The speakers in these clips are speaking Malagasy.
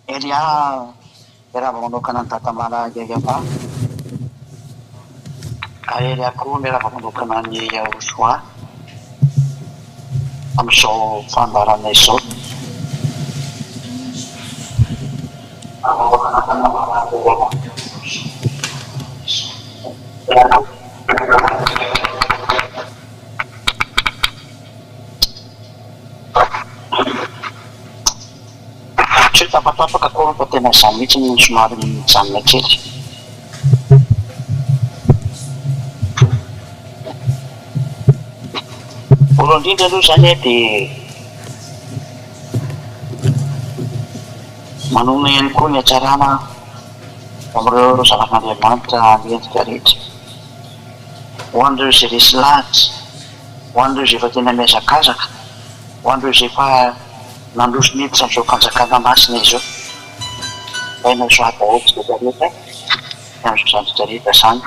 Elia raha manokana ny tatamana gagapa ary akoho ny raha manokana ny osoa amin'izao fandarana izao. Tsy tapatapaka akoho fa tena izany mihitsy ny somary mijanona kely. Voalohany indrindra aloha izany dia manome ihany koa ny hatsarana amin'ireo zava-mandehanmanitra miendrika rehetra, ho an'ireo izay resy lahatra, ho an'ireo izay efa tena miazakazaka, ho an'ireo izay efa nandroso miditra amin'izao fanjakana masina izao, hainao izao adaotra rehetra amin'izao zandritra rehetra izany.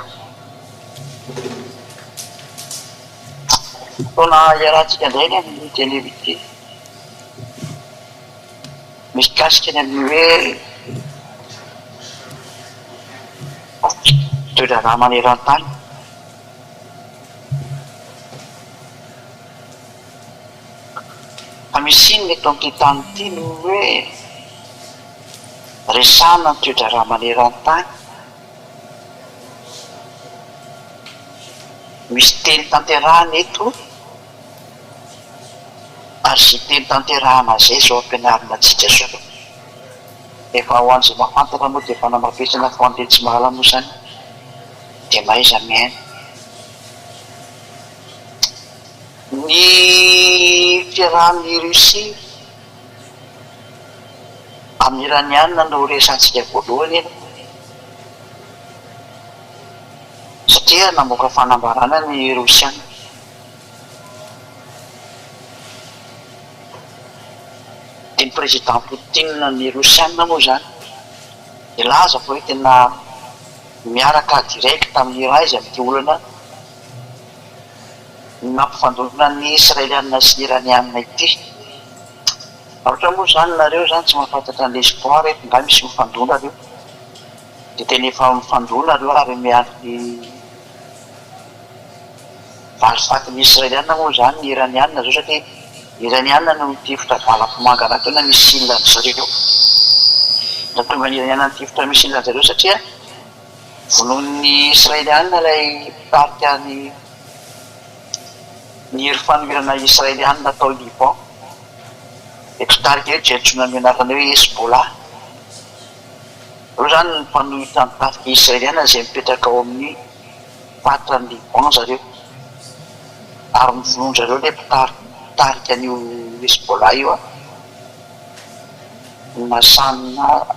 Fotoana iarahantsika indray ny amin'ny teny ity misy kasika ny amin'ny hoe toedrana maneran-tany. Fa misy iny eto amin'ity tany ity no hoe resana ny toedrana maneran-tany. Misy teny tanterahana eto ary izay teny tanterahana izay zao ampianarina antsika zao. Efa ho an'izay mahafantatra moa dia efa namafisana fa ho an'ilay tsy mahalala moa izany dia maiza miaina. Ny fiarahan'ny Rosia amin'ny Iraniana no resantsika voalohany eny, satria namoaka fanambarana ny Rosiana. Dia ny président Poutine ny Rosiana moa izany dia laza fa hoe tena miaraka direct amin'ny raha izy amin'ity olana nampifandonana ny Israeliana sy ny Iraniana ity. Ohatra moa izany nareo izany tsy mahafantatra an'ilay espoir eto nga misy mifandona reo dia tena efa mifandona reo ary miandry valitakiny Israeliana moa izany ny Iraniana zao, satria Iraniana no mitifitra valam-pomangana tena misila ny zareo. Da tonga ny Iraniana mitifitra misila ny zareo satria vonoan'ny Israeliana ilay mpitarika ny hery fanohirana Israeliana tao Liban. Dia mpitarika eo dia antsoina amin'ny anarana hoe Hezbollah. Reo izany ny mpanohitra ny tarika Israeliana izay mipetraka ao amin'ny fatra ny Liban zareo, ary mivonon zareo ilay mpitarika an'io Hezbollah io a. Nasana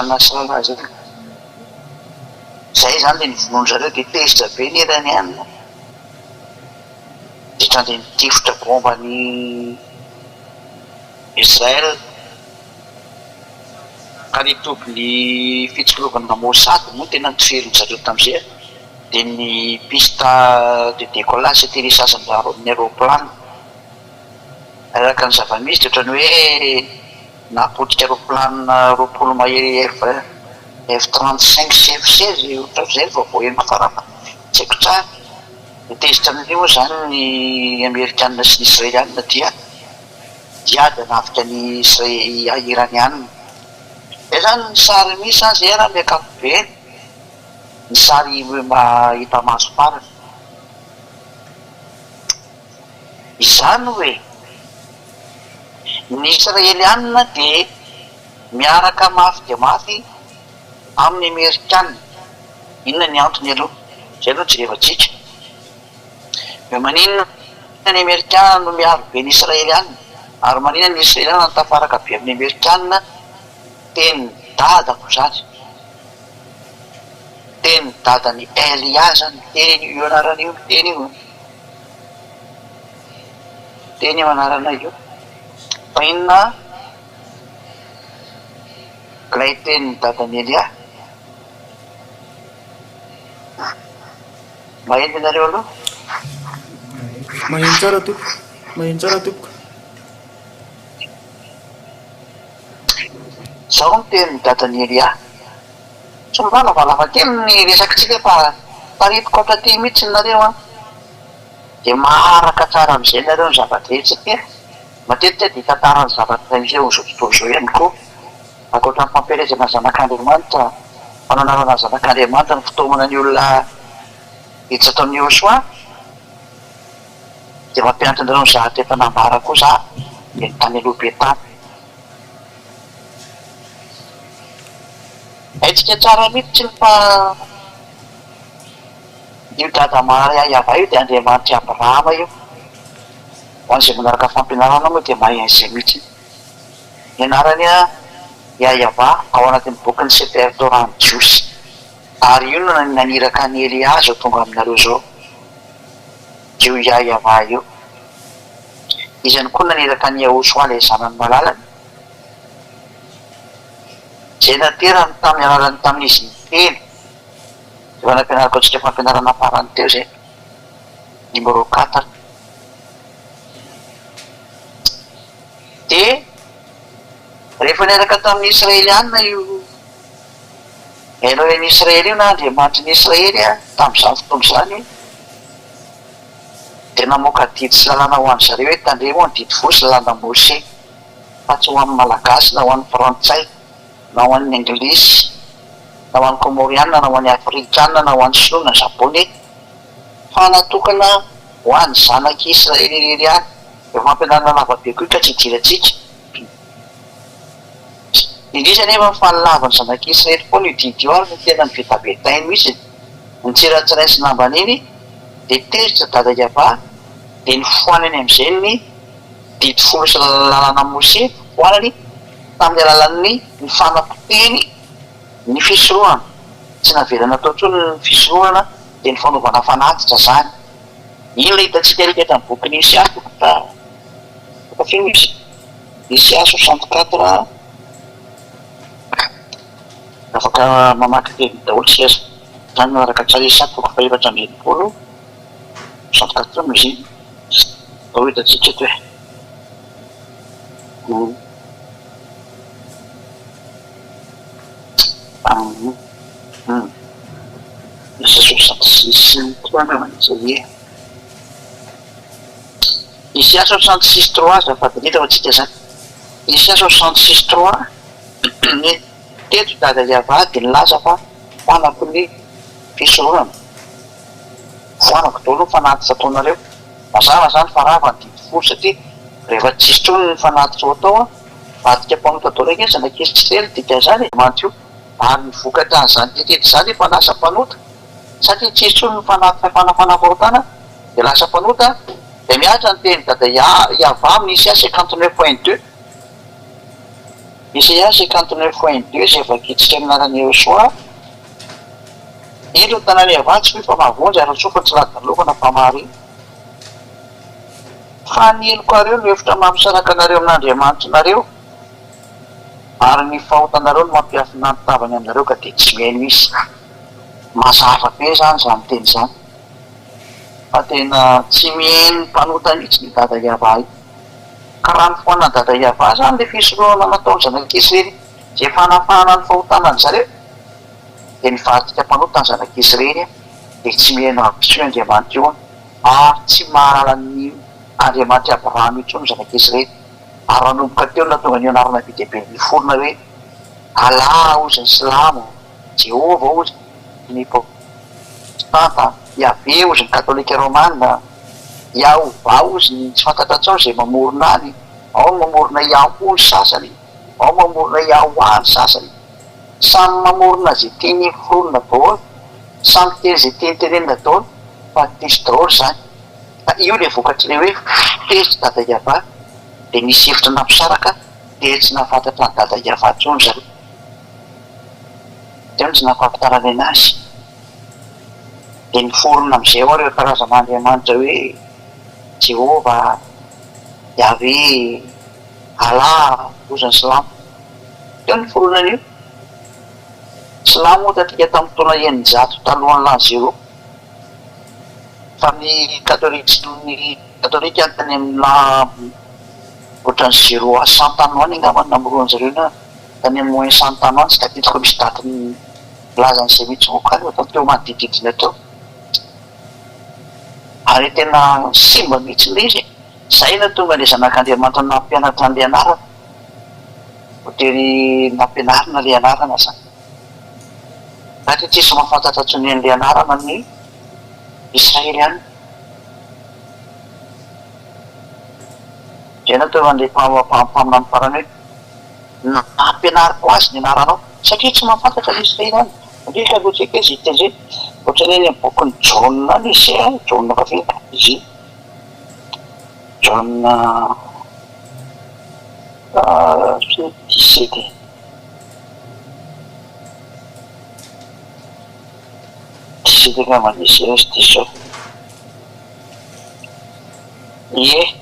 Nasrallah zay. Zay izany dia nivonon zareo dia tezitra be ny Iraniana. Ditra dia nitifitra bomba ny Israel ka nitoby ny fitsolovana Mossad moa tena nitoferiny zareo tamin'izay, dia ny piste de décollage atterrissage-njareo amin'ny aéroplane araka ny zava-misy dia ohatrany hoe napotika aéroplane roapolo mahery F-35 sy F-16 ohatran'izay vao voahenoko farana tsy haiko tsara. Dia tezitra amin'io moa izany ny Amerikanina sy ny Israeliana dia diady hanafika ny Iraniana. Izay izany ny sary misy azy raha amin'ny ankapobeny, ny sary hita maso farany. Izany hoe ny Israeliana dia miaraka mafy dia mafy amin'ny Amerikanina. Inona ny antony aloha? Izay aloha jerevantsika. Hoe maninona ny Amerikanina no miaro be ny Israeliana ary maninona ny Israeliana no tafaraka be amin'ny Amerikanina? Teny dadako izany, teny dadany Elia zany teny io anarana io, teny io, teny io anarana io. Fa inona ilay teny dadany Elia? Maheno ianareo aloha? Maheno tsara toko, maheno tsara toko. zao ny teny dadany Elia tsy mivalavalava kely ny resakitsika fa taritiko atraty mihitsy nareo a dia maharaka tsara amin'izay nareo ny zava-drehetra satria matetika dia tantarany zavatra izay ho zao tontolo izao ihany koa ankoatra ny fampielezana zanak'Andriamanitra fananarana zanak'Andriamanitra ny fitaomana ny olona hitsy ataon'ny Josoa dia mampianatra anareo ny zahatra efa nambara koa za dia ny tany aloha be tany haitsika tsara mihitsy ny fa io dada Mariava io dia Andriamanitra Abrahama io ho an'izay manaraka fampianarana moa dia mahay an'izay mihitsy ny anarany a Yahava ao anatin'ny boky ny Sefer Torah ny Jiosy ary io no naniraka ny Elia zao tonga aminareo zao io Yahava io izany koa naniraka ny Josoa ilay zanany malalany izay naterany tamin'ny alalany tamin'izy ny teny efa nampianarako antsika fampianarana farany teo zay numéro 4 dia rehefa niaraka tamin'ny Israelianina io Eloheny Israely io na Andriamanitry ny Israely a tamin'izany fotoana izany dia namoaka didy sy lalàna ho an'ny zareo hoe tandremo ny didy fosy lalàna Mose fa tsy ho an'ny malagasy na ho an'ny frantsay na ho an'ny anglisy na ho an'ny comoriana na ho an'ny afrikana na ho an'ny sinoa na japonais fa natokana ho an'ny zanaky Israely irery ihany efa fampianarana lavabe koa ka tsy idiratsika indrisy nefa fahalavany zanaky Israely foana io didy io ary no tena ny vetabetainy mihitsy ny tsiratsiray sy nambany iny dia tezitra dada Yahava dia ny foanany amin'izay ny didy folo sy lalàna Mose foanany tamin'ny alalan'ny ny fanapoteny ny fisorohana tsy navelana atao intsony ny fisorohana dia ny fanaovana fanatitra zany iny ilay hitantsika riketa ny boky ny Isiasy fa misy Isiasy 64 afaka mamaky teny daholo tsy aza zany manaraka tsara Isiasy toko faefatra amby enimpolo 64 misy ao hitantsika eto hoe misy 66 3 Isiasy 66 3 zafady hita atsika zany Isiasy 66 3 ny teto dada Yahava dia nilaza fa fanako ny fisorohana foanako daholo ny fanatitra ataonareo mazava zany fa rava ny didy folo satria rehefa tsisy tsony ny fanatitra ho atao a vadika mpanota daholo ake zanaky Israely dika zany manty io ary ny vokatra an'izany tetety zany efa lasa mpanota satria tsisy tsony ny fanatitra fanafaotana dia lasa mpanota dia miatra ny teny dada Yahava amin'ny Isiasy 59.2 Isiasy 59.2 izay vakitsika aminarany Josoa ilo ny tanàny Yahava tsy fa mahavonjy ary tsofa tsy ladina lokana mpamary fa niloko areo no hevitra mampisaraka anareo amin'Andriamanitra nareo ary ny fahotanareo no mampiafina ny tavany aminareo ka dia tsy mihaino misy mazava be zany zany teny zany fa tena tsy mihaino mpanota mihitsy ny dada Yahava io ka raha ny foanana dada Yahava zany le fisorohana nataony zanaky Israely zay fanafahana ny fahotanany zareo dia nivadika mpanota ny zanaky Israely dia tsy mihaino abiso Andriamanitra io ary tsy mahalala ny Andriamanitra Abrahama io tsony zanaky Israely ary nanomboka teo na tonga ny anarana be dia be ny forona hoe Alà ozy ny Silamo Jehova ozy ny protestanta Yahvé ozy ny katolika romana Yahova ozy ny tsy fantatra tsao izay mamorona any ao mamorona Yahoo ny sasany ao mamorona Yahoua ny sasany samy mamorona zay teny forona daholo samy teny zay teny tenenina daholo fa tisy daholo zany fa io le vokatry le hoe tezitra dada Yahava dia nisy hevitra nampisaraka dia tsy nahafantatra ny dada Yahava tsony zareo teo tsy nafahafantarany anazy dia ny forona amin'izay ao ireo karazan'Andriamanitra hoe Jehova Yahvé Alà ozy ny Silamo teo ny foronan'io Silamo tatika tamin'ny taona eninjato talohany l'an 0 fa ny katolika antany amin'ny ohatran'ny 0 à 100 tany ho any angambany namoronan'zareo na tany moyen santanoantsy ka titoko misy datiny lazan'izay mihitsy fa teo manodididina atao ary tena simba mihitsy le izy zay na tonga le zanak'Andriamanitra nampianatra an'le anarana hotery nampianarina le anarana zany satria tsisy mahafantatra tsony an'le anarana ny Israely any zay natao an'le mpaminany farany hoe nampianariko azy ny anaranao satria tsy mahafantatra le Israely any ndreka loatsika izy itendre ohatrany ny bokiny Jaona any izy Jaona kafe izy Jaona 17 ka manisy izy diso ie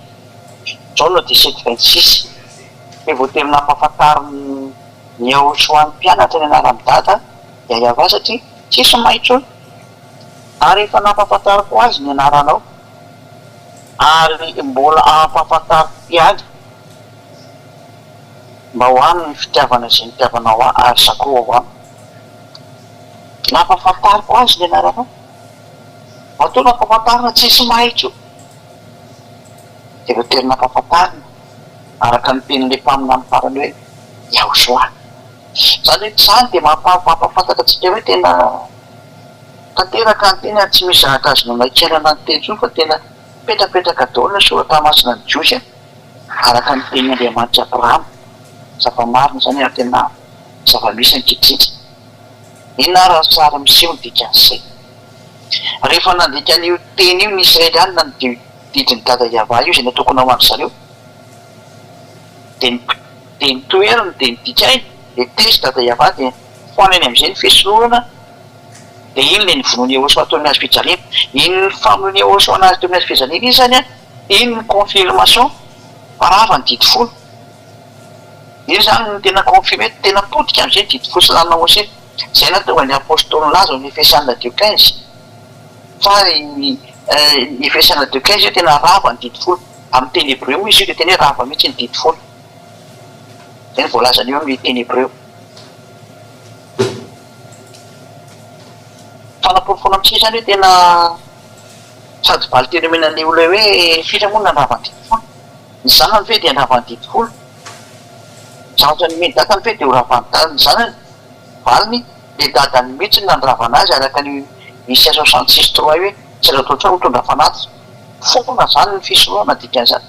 Jaona 17:26 vo tena nampahafantariny ny Ahosoan'ny mpianatra ny anarany dada iava satria tsisy maitso ary efa nampahafantariko azy ny anaranao ary mbola ampahafantariko piady mba ho any ny fitiavana zay nitiavanao ary sakoa ho any nampahafantariko azy ny anaranao atao nampahafantarina tsisy maitso de vo tena nampahafantarina araka ny tenin'le mpaminany farany hoe Iahosoa zany hoe zany de mampafantatra hoe tena tanteraka ny tena tsy misy zaka azy nanaikirana ny teny fa tena petrapetraka daolona soratramasina ny Jiosy araka ny teny Andriamanitra Abrahama zava-marina zany ary tena zava-misy ankitritra inona raha tsara miseho ny dikan'izay rehefa nandika an'io teny io ny Israely any na ny didiny dada Iava io zay natokony ao andry zareo de nitoerany de nidikay de tesy dada Iava de foanany am'izay ny fisoronana de iny le nivonoany Ahoso atao amin'ny azy fijaliana iny ny famonoany Ahoso anazy teo amin'ny azy fijaliana iny zany iny ny confirmation parava ny didy folo iny zany ny tena confirme tena potika am'izay ny didy folo sy lanina Mose zay natao ny apôstôly laza ny Efesianina 2:15 fa ny Efesianina 2:15 io tena rava ny didy folo amin'ny teny Hébreu moa izy io de tena hoe rava mihitsy ny didy folo zay ny voalazany eo amin'ny teny Hébreu fanaporofona amitsika zany hoe tena sady valy teny menan'le olo hoe fitra moa nandrava ny didy folo ny zanany ve de andrava ny didy folo zavatra ny meny dadany ve de ho ravany dadany zanany valiny le dadany mihitsy nandravana azy araka ny Isaia 66:3 hoe tsy raha totra mitondra fanaty foana zany ny fisorohana dikan'izany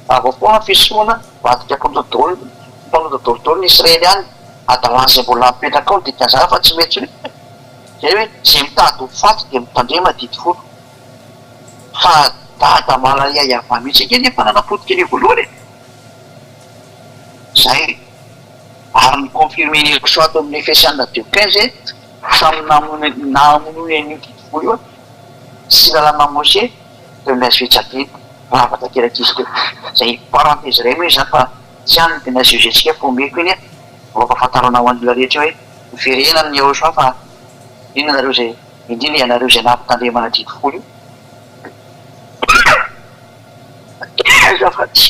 ava foana fisorohana vadika mpanodadolodolo ny Israely any adalany zay mbola mipetraka ao ny dikan'izany fa tsy mety zay hoe zay mitady ho faty de mitandrema didy folo fa dada malaria Iava mihitsy ake nefa nanapotika ny voalohany zay ary ny confirme ny Ahoso ato amin'ny Efesianina 2:15 samy namonony an'io didy folo io sy lalana Mose teo amin'ny azy fijaliana rava tanteraka izy teo zay parenthèse iray moa izy zany fa tsy any tena zezetsika fo omeko iny mba ampahafantarana ho an'olona rehetra hoe miverena amin'ny Ahoso fa ino nareo zay indrindra ianareo zay nampitandremana didy folo io azafatsy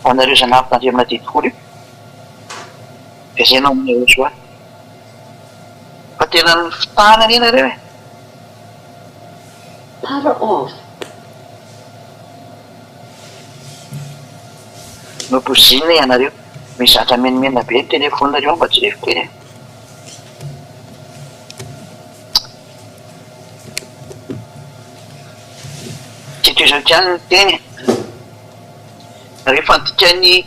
anareo zay nampitandremana didy folo io vezenao amin'ny Ahoso fa tena ny fitanany ianareo e Power off. nopozina ianareo mizatra menimena be ny telefonareo mba tsy lefiteny tsy toezao tiany ny teny rehefa ndikany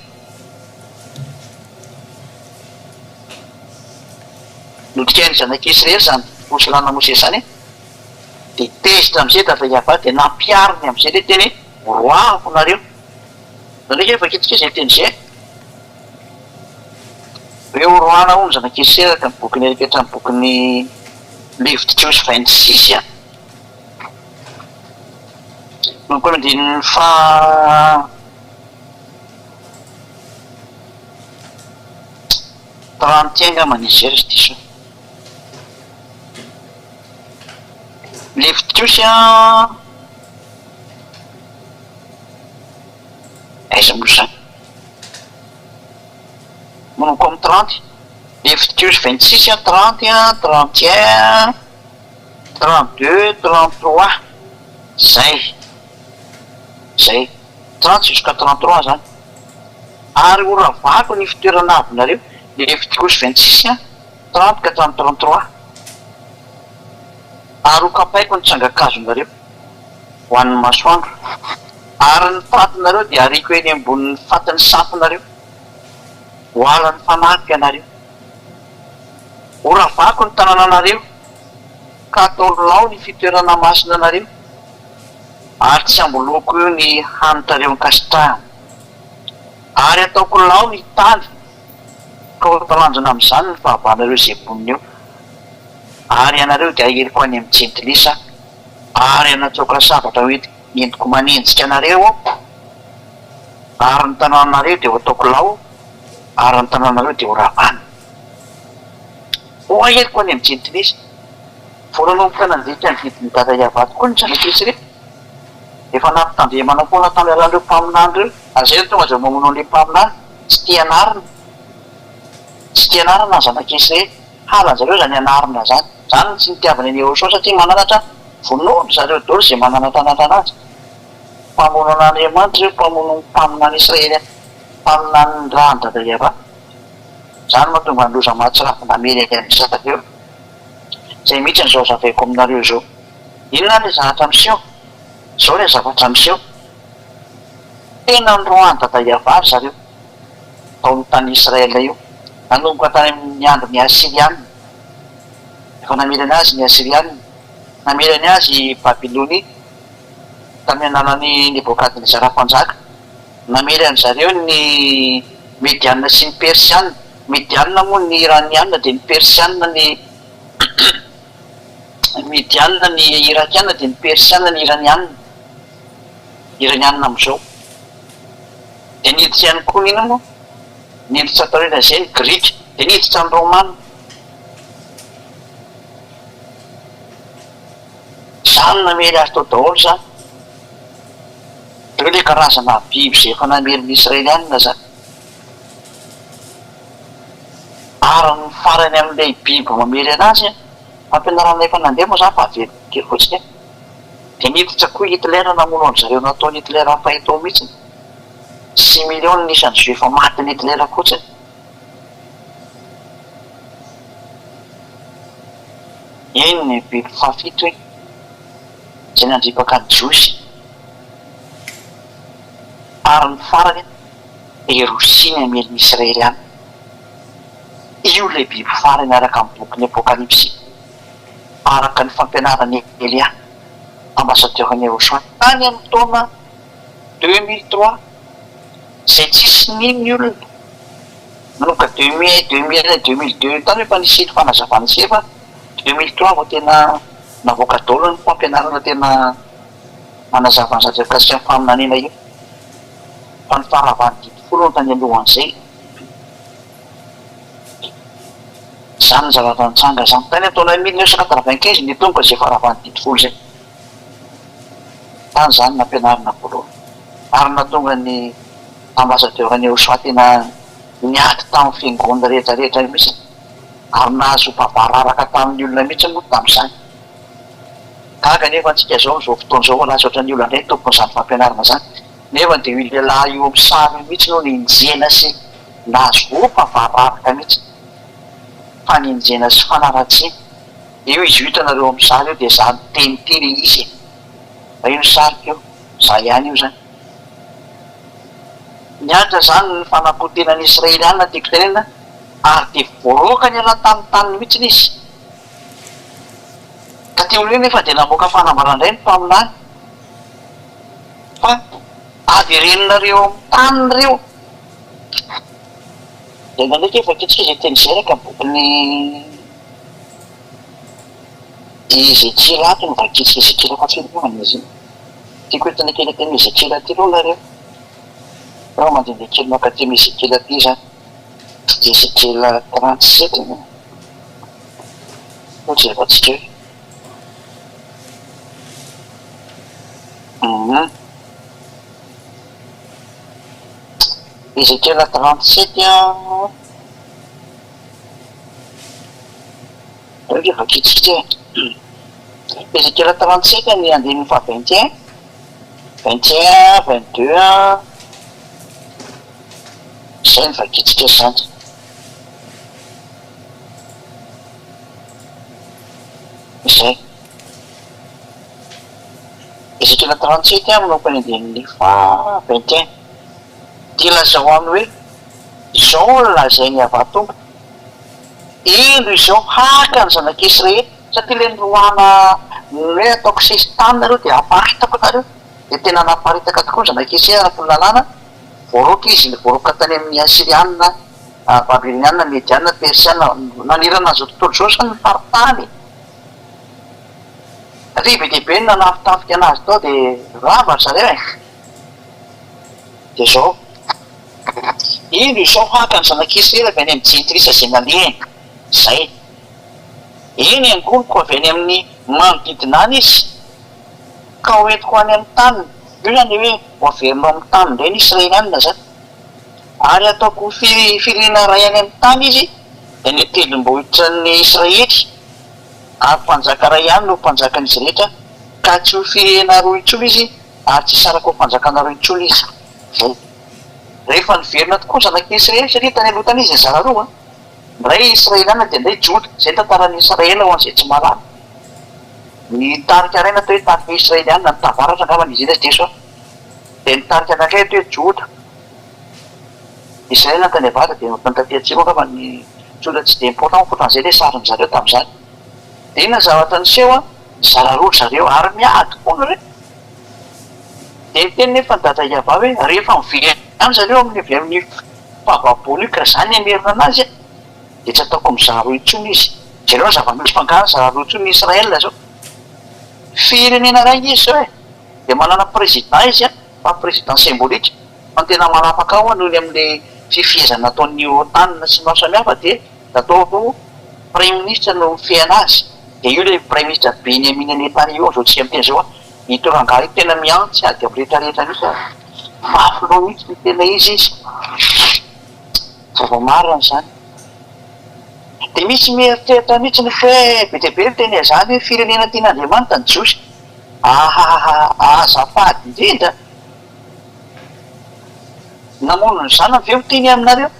nodikany zanak'Israely zany folo sy lanina Mose zany de tezitra am'izay dada Iava de nampiariny am'izay le teny hoe roako nareo ndraiky efa ketrika zay teny zay hoe oroana ao ny zanak'Israely araka ny bokiny ereketra ny bokiny Levitikos 26 no koa mindrininy fa 30 angamba nizy ry diso le fitiosy a aiza mo zany manoko amy 30 le fitiosy 26 a 30 a 31 32 33 zay 30 jusqu'à 33 zany ary oravako ny fitoerana avinareo le fitiosy 26 a 30 ka 33 ary hokapaiko ny tsangakazonareo ho an'ny masoandro ary ny fatinareo dia ariko eny ambonin'ny fatiny sampinareo ho alan'ny fanampy anareo oravako ny tanànanareo ka ataolonao ny fitoerana masina anareo ary tsy amboloko io ny hanitareo ny kasitrahana ary ataoko lao ny tany ka otalanjona amin'izany ny fahavanareo zay bonina eo ary ianareo dia aheriko any amin'ny jentilisa ary anatsoka zavatra entiko manenjika anareo ao ary ny tanànanareo dia ho ataoko lao ary ny tanànanareo dia ho ravana ho aheriko any amin'ny jentilisa voalanomboka nandika ny vidiny dada iavato koa ny tranaketsy reo efa nampitandremana foana tamin'ireo mpaminany reo ary zay tonga zao mamono le mpaminany tsy tianarina ny zanakesy re halanjareo zany anarina zany tsy nitiavana any eo so satria mananatra vonono zareo dolo zay mananatanatra anazy mpamono an'andriamanitra reo mpamono ny mpaminany israely mpaminany raha ny dada iava zany mahatonga ny loza mahatsirafa namely am'zareo zay mihitsy n'izao zavaiko aminareo zao inona le zavatra miseho zao le zavatra miseho tena nyroany dada iavary zareo taon'ny tany israela io nanomboka tany amin'ny andro ny asiriana efa namelany azy ny asiriana namelany azy babilony tamin'ny ananany nebokadiny zara-panjaka namelany zareo ny medianina sy ny persiana medianina moa ny iraniana dia ny persiana ny medianina ny irakiana dia ny persiana ny iraniana am'izao dia niditra ihany koa nino moa niditra atao rena zay ny grika dia niditra ny romana zany namely azy tao daholo zany reo le karazana biby zay efa namely ny israelianina zany ary ny farany amin'ilay biby mamely anazy fampianarana efa nandeha moa zany fa avely kely fotsiny dia niditra koa Hitler namono any zareo nataony Hitler fahitao mihitsiny 6 millions nisany zo efa maty ny Hitler fotsiny iny ny biby fafito hoe zay nandripaka ny jiosy ary ny farany erosiny amely ny israeliana io le biby farany araka amin'ny boky ny apokalypsy araka ny fampianarany Elia ambassadeur-ny Erosoany tany amin'ny taona 2003 zay tsisy nino ny olona manomboka 2002 tany efa nisy fanazavana sy efa 2003 vo tena navoaka daholo ny fampianarana tena manazava ny zavatra kasika ny faminanena io fa ny faharavany didifolo no tany alohan'izay zany ny zavatra nitsanga zany tany ataona 1995 ny tonga zay faharavany didifolo zay tany zany nampianarana voalohany ary natonga ny ambassadeur-ny Erosoa tena niady tamin'ny fiangonana rehetrarehetra mihitsy ary nahazo mpavararaka tamin'ny olona mihitsy moa tamin'izany gaga nefa antsika zao zao fotoana zao lasa ohatran'ny olona ndray tompon'izany fampianarana zany nefa dia io lehilahy io amin'ny sary mihitsy no ninjena sy nahazo mpavararaka mihitsy fa ninjena sy fanaratsiana io izy hitanareo amin'ny sary io dia zany teniteny izy fa io ny sarika io za ihany io zany niatra zany ny fanapotenany israeliana tiako tenena ary dia voaroaka ny ala tamin'ny taniny mihitsiny izy ka ty olo io nefa dia namoaka fanambarandray ny mpaminany fa averenonareo amin'ny taniny reo dia nandraiky efa kitsika izay teny izay raka bokiny Ezekiela no vakitsika Ezekiela fa tsy lohana izy tiako hoe tena kely teny Ezekiela ty aloha nareo reo mandehandeha kely makatemy Ezekiela ty zany Ezekiela 37 no jerevantsika hoe Ézéchiel 37 vakitsika Ézéchiel 37 ny andininy fa 21 22 zay ny vakitsika zany. Zay Ézéchiel 37 manompany andininy fa 21 dia lazao aminy hoe zao lazainy avatombo indro izao haka ny zanak'Israely satria le niroana hoe ataoko sesy tany nareo dia aparitako nareo dia tena naparitaka tokoa ny zanak'Israely araka ny lalàna voaroka izy voaroka tany amin'ny asiriana babiloniana mediana persiana nanirana azy tontolo zao sany faritany satria be dehibe ny nanafitafika anazy tao dia rava zareo dia zao indro izao haka ny zanak'Israely avy any amin'ny jentrisa zay naleny zay eny angoniko avy any amin'ny manodidina any izy ka hoentiko any amin'ny taniny io zany hoe hoaverinao amin'ny taniny indray ny israelianina zany ary ataoko firena ray any amin'ny tany izy dia ny telom-bohitra ny Israely ary mpanjaka ray ihany no mpanjakan'izy rehetra ka tsy ho firena roa intsony izy ary tsy saraka ho mpanjakana roa intsony izy zay rehefa niverina tokoa zanak'Israely satria tany aloha tany izy zara roa ndray israeliana dia ndray joda zay tantaran'ny Israela ho an'izay tsy malala ny tarika ray natao hoe tarika israeliana ny tavaratra angamba izy iny azy deso dia ny tarika anakay atao hoe joda Israela tany avata dia tantaty-atsimo angamba ny joda tsy dia important ohatran'izay le sarin' zareo tamin'izany dia inona zavatra niseho zara roa zareo ary miady koa re dia miteny nefa ny dada iava hoe rehefa mivery any zareo amin'ny fahavabolika zany amerina anazy dia tsy ataoko mizara roa intsony izy zareo ny zava-misy mpangana zara roa intsony ny Israela zao firenena ray izy zao dia manana président izy fa président symbolique fa tena manapaka ao noho ny amin'le fifihezana nataon'ny OTAN sy maro samihafa dia natao premier ministre no mifehana azy dia io le premier ministre Benyamin Netanyahu zao tsy amteny zao hitorangary tena miantsy ady amin'ny rehetrarehetra misy mafy loha mihitsy ny tena izy zava-marina zany dia misy mieritreritra mihitsy ny hoe be dia be teny azany hoe firenena tian'Andriamanitra ny jiosy azafady indrindra namono ny zanany ve ho tiany aminareo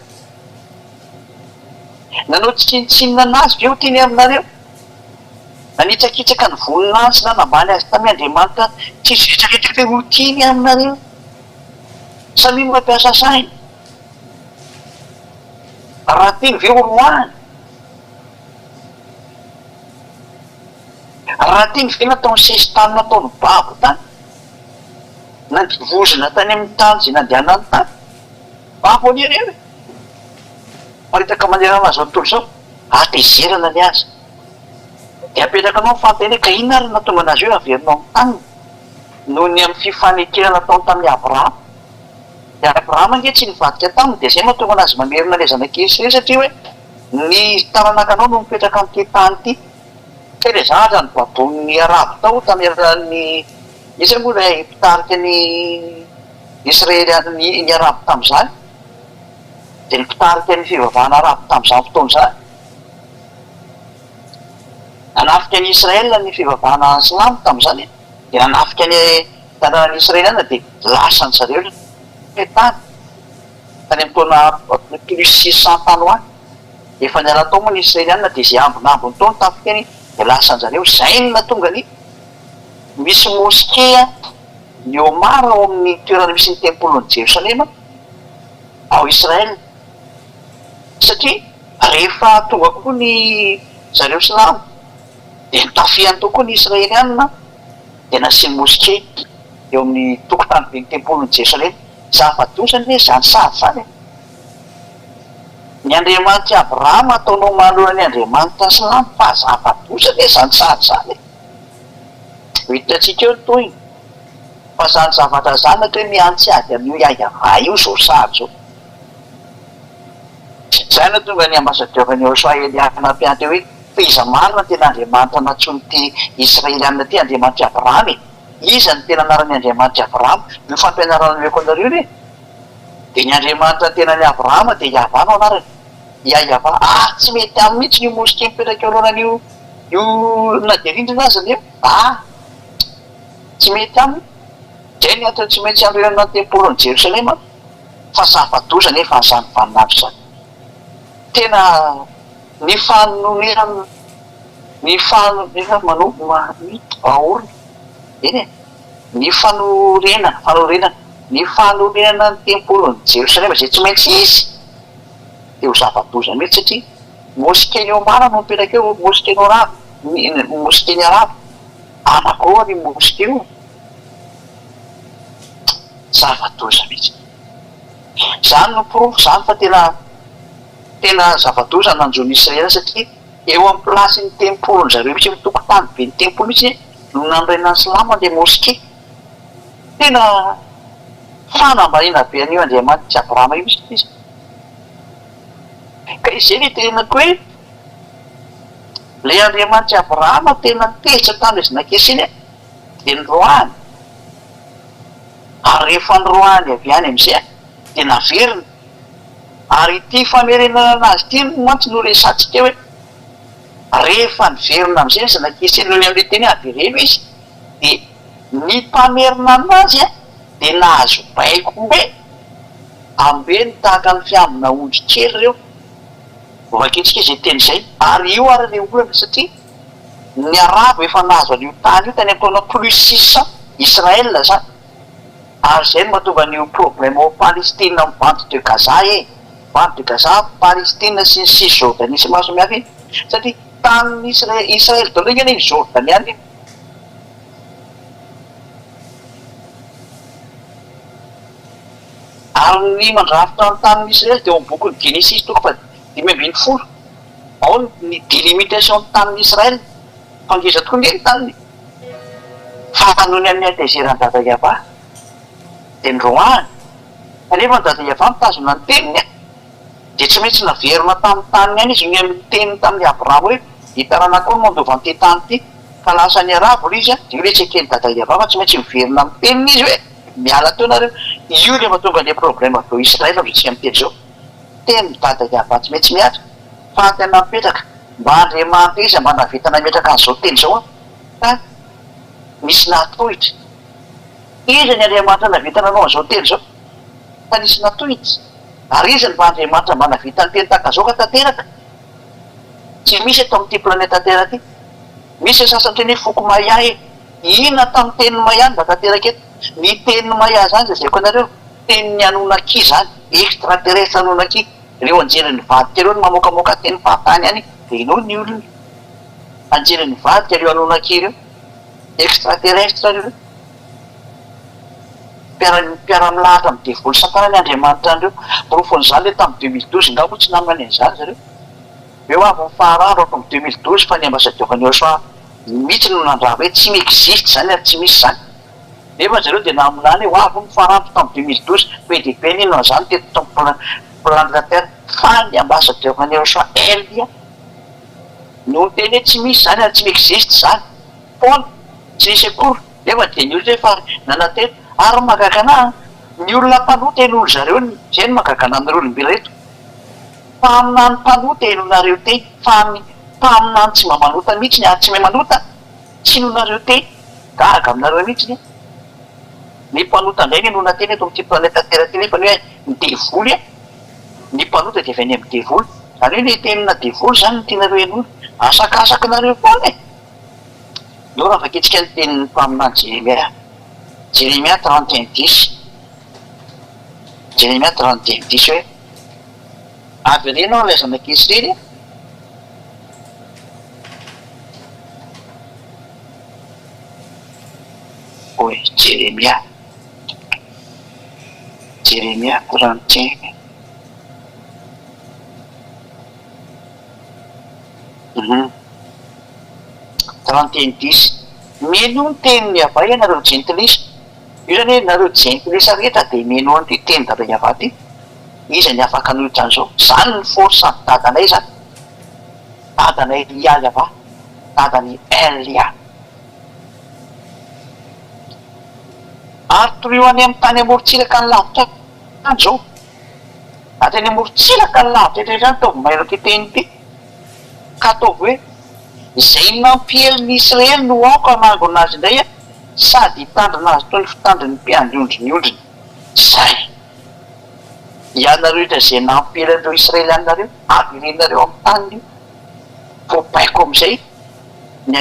nanao tsinitsinina anazy ve ho tiany aminareo nanitsakitsaka ny voninahitsy na nambany azy tamin'ny Andriamanitra tsisy retraretra hoe ho tiany aminareo samy mampiasa sainy raha teny ve ho roany raha teny ve nataony sesy tany nataony babo tany nandivozina tany amin'ny tany zay nandehanany tany babo any ireo maritaka manerana azy ao tontolo zao atezerana ny azy dia apetraka anao fanteny ka inona ary natonga anazy hoe averinao amin'ny taniny noho ny amin'ny fifanekena nataony tamin'ny Abrahama dia Abrahama ange tsy nivadika taminy dia zay mahatonga anazy mamerina le zanak'Israely satria hoe ny taranakanao no mipetraka amin'ity tany ity ka le zahatra ny babon'ny arabo tao tamin'ny izy moa ilay mpitarika ny Israely ny arabo tamin'izany dia ny mpitarika ny fivavahana arabo tamin'izany fotoana izany nanafika ny Israela ny fivavahana silamo tamin'izany dia nanafika ny tanànan'ny Israeliana dia lasa ny zareo tany tany amin'ny taona plus 600 tany ho any efa niala tao moa ny Israeliana dia izay ambonambony taona tafikany dia lasa ny zareo zay no natonga ny misy moskea ny Omar ao amin'ny toerana misy ny tempolin'ny Jerosalema ao Israel satria rehefa tonga koa ny zareo silamo dia nitafiany tokoa ny Israeliana dia nasiany moskea eo amin'ny tokotany be ny tempolin'ny Jerosalema zava-dosany hoe zany sady zany ny Andriamanitra Abrahama ataonao manoloana ny Andriamanitra silamo fa zava-dosany hoe zany sady zany ho hitantsika eo toy fa zany zavatra zany nata hoe miantsy ady amin'io iayavà io zao sady zao zay no tonga ny ambasadiovan'ny Israely nampianty hoe fa iza marina tena Andriamanitra natsony ty Israeliana ty Andriamanitra Abrahama iza ny tena anaran'ny Andriamanitra Abrahama io fampianarana meko anareo re dia ny Andriamanitra tena ny Abrahama dia Iava no anarany. Iava tsy mety aminy mihitsy ny mosika mipetraka eo alohanan'io na dia rindrina azy io tsy mety aminy. Zay ny antony tsy maintsy androana tempoly ny Jerosalema fa zava-doza nefa azany vaninandro zany. Tena ny fanonerana ny manompo baorona eny ny fanorenana ny ny tempoly ny Jerosalema zay tsy maintsy izy dia ho zava-doza mihitsy satria moskeny eo mana no mipetraka eo, moskeny arabo, moskeny arabo anakoa ny moske io zava-doza mihitsy. Zany no porofo zany fa tena zava-doza nanjon'ny Israela satria eo amin'ny plasin'ny tempoly zareo mihitsy mitokotany be ny tempoly mihitsy no nandraina ny silamo andeha moske. Tena fanambariana be an'io Andriamanitra tsy Abrahama io mihitsy izy. Ka izay ny tenako hoe le Andriamanitra Abrahama tena tezitra tany izy nakesiny dia nyroany. Ary rehefa nyroany avy any amin'izay dia naverina. Ary ity famerenana anazy ity no mantsy no resantsika hoe rehefa niverina amin'izay izy nakesiny no amin'ilay teny avereno izy dia ny mpamerina anazy dia nahazo baiko be ambeny tahaka ny fiambina ondry kely ireo. Vaketsika izay teny izay ary io ary le olana satria ny arabo efa nahazo an'io tany io tany am-taona plus 600 Israel zany. Ary izay no mahatonga an'io problème ao Palestine amin'ny bande de Gaza bande de Gaza, Palestine sy ny Cisjordanie sy maro samihafa iny satria tanin'ny Israel daholo ingany ny Jordaniana iny. Ary ny mandrafitra ny tanin'ny Israel dia eo amin'ny bokin'ny Genesis toko fa 5:20 ao ny délimitation tanin'ny Israel fangeza tokoa ny taniny fa noho ny amin'ny antezeran'ny dada Iava dia nyroany kanefa ny dada Iava mitazona ny teniny dia tsy maintsy naverina tamin'ny taniny any izy ny amin'ny teniny tamin'ny Abrahama hoe hitarana koa no mandova an'ity tany ity ka lasa ny arabo ilay izy dia io le tsy ekeny dada Iava fa tsy maintsy miverina amin'ny teniny izy hoe miala teo nareo. Io le mahatonga le problème aveo Israel amin'izay amin'ny teny zao teny dada Iava tsy maintsy miatra fa tena mipetraka mba Andriamanitra izy mba navitana mipetraka an'izao teny zao fa misy natohitra izy ny Andriamanitra navitana anao an'izao teny zao fa nisy natohitra ary izy ny mba Andriamanitra mba navitany teny tahaka zao ka tanteraka tsy misy eto amin'ity planeta Terra ity. Misy sasany teny foko Maya inona tamin'ny teny Maya mba tanteraka eto ny teny Maya zany zay ko anareo tenin'ny Anunnaki zany extraterrestre Anunnaki ireo anjeren'ny vadika ireo no mamokamoka teny fahatany any dia inao ny olona anjeren'ny vadika ireo Anunnaki ireo extraterrestre ireo mpiara-milahatra amin'ny devoly satanany Andriamanitra andreo porofon'izany le tamin'ny 2012 nga moa tsy namany an'izany zareo eo avy ny fahararo amin'ny 2012 fa ny ambassadeur-ny Joshua mihitsy no nandrava hoe tsy mi-existe zany ary tsy misy zany nefa zareo dia naminany ho avy ny fahararo tamin'ny 2012 PDP nino zany teto plan de la terre fa ny ambassadeur-ny Joshua Elia no teny hoe tsy misy zany ary tsy mi-existe zany foana tsy nisy akory nefa dia ny olona fa nanateny ary magagana ny olona mpanota eny olo zareo zay no magagana amin'ireo olombelona reto fa aminany mpanota eno nareo teny fa aminany tsy mba manota mihitsy ny ary tsy mahay manota tsy no nareo teny gaga aminareo mihitsy ny mpanota indray ny nona teny eto amin'ity planeta Terra teny fa ny hoe ny devoly ny mpanota dia avy any amin'ny devoly zany hoe ny tenina devoly zany ny tianareo enona asakasaka nareo foana no raha vaketsika ny tenin'ny mpaminany Jeremia 31:10 Jeremia 31:10 hoe avy reny ao ilay zanak'esy reny oe Jeremia 31 31:10 meno ny teniny Iava ianareo jentilisa io zany hoe nareo jentilisa rehetra dia meno an'ity teny dada Iava ty izy ny afaka anohitra an'izao zany ny force ny dadanay zany dadanay Iava dadany Elia ary toroy any amin'ny tany amorontsiraka ny lavitra any zao ateny amorontsiraka ny lavitra etrehtra ataovy mailaka iteny ity ka ataovy hoe izay nampieliny Israely no aoko amango anazy indray a sady hitandrina azy toy ny fitandriny mpiandry ondriny zay ianareo izay nampielindreo Israelianareo avirenareo amin'ny tany io voabaiko amin'izay ny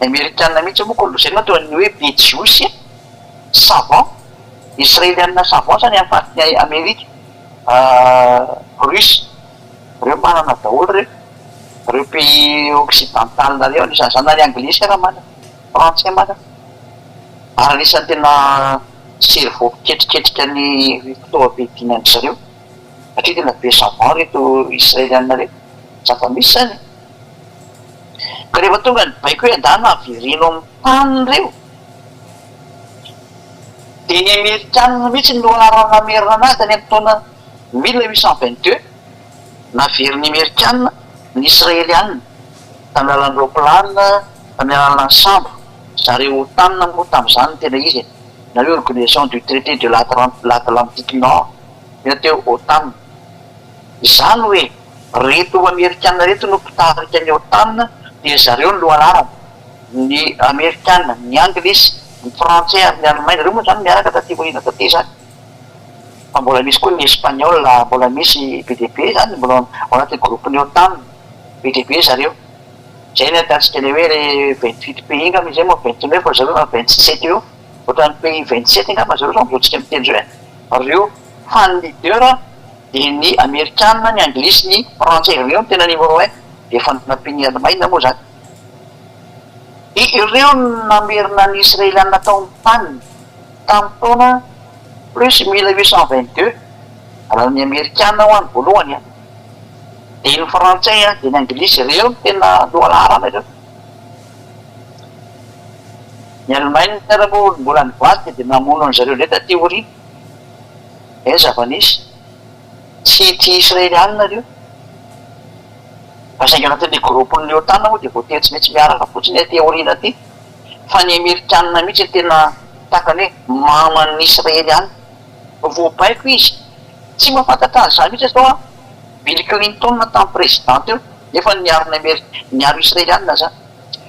Amerikana mihitsy moa koa zay natao ny hoe bejiosy savant Israeliana savant zany amin'ny faritra Amerika Russe reo manana daholo reo pays occidental nareo anisan'izany na ny anglisy raha manana français manana ary anisan'ny tena cerveau ketriketrika ny fitaovam-piadiana an-dry zareo satria tena be savant reto Israeliana reto zafa misy zany ka rehefa tonga ny baiko hoe andana avereno amin'ny tany reo dia ny Amerikana mihitsy no aranamerina anazy tany amin'ny taona 1822 naveriny Amerikana ny Israeliana tamin'ny alalan'ny roplanina tamin'ny alalan'ny sambo zareo tanina moa tamin'izany tena izy nareo organisation du traité de l'Atlantique Nord ina teo OTAN izany hoe reto Amerikana reto no mpitarika ny OTAN dia zareo ny lohalarana ny Amerikana ny anglisy ny français ary ny allemagne reo moa zany miaraka taty volina taty zany fa mbola misy koa ny espagnol mbola misy BDP zany mbola ao anaty groupe ny OTAN BDP zareo zay ny ataontsika le hoe le 28 pays ngamba izay moa 29 fa zareo 27 eo ohatran'ny pays 27 ngamba zareo zao mizoatsika miteny zao reo fan leader dia ny Amerikana ny anglisy ny français reo tena numéro 1 dia fanampiany allemagne moa zany ireo namerina ny Israeliana tao amin'ny tany tamin'ny taona plus 1822 raha ny Amerikana ho any voalohany dia ny français dia ny anglisy reo tena lohalarana reo ny allemagne raha moa mbola nivady dia namono an'zareo ndray taty aoriana zava-nisy tsy tia Israeliana reo fa saingy anatin'ny groupe ny OTAN moa dia voatery tsy maintsy miaraka fotsiny aty aoriana aty fa ny Amerikana mihitsy tena takany hoe maman'ny Israeliana voabaiko izy tsy mahafantatra azy zany mihitsy zao Bill Clinton tamin'ny présidente eo nefa niaro Israeliana zany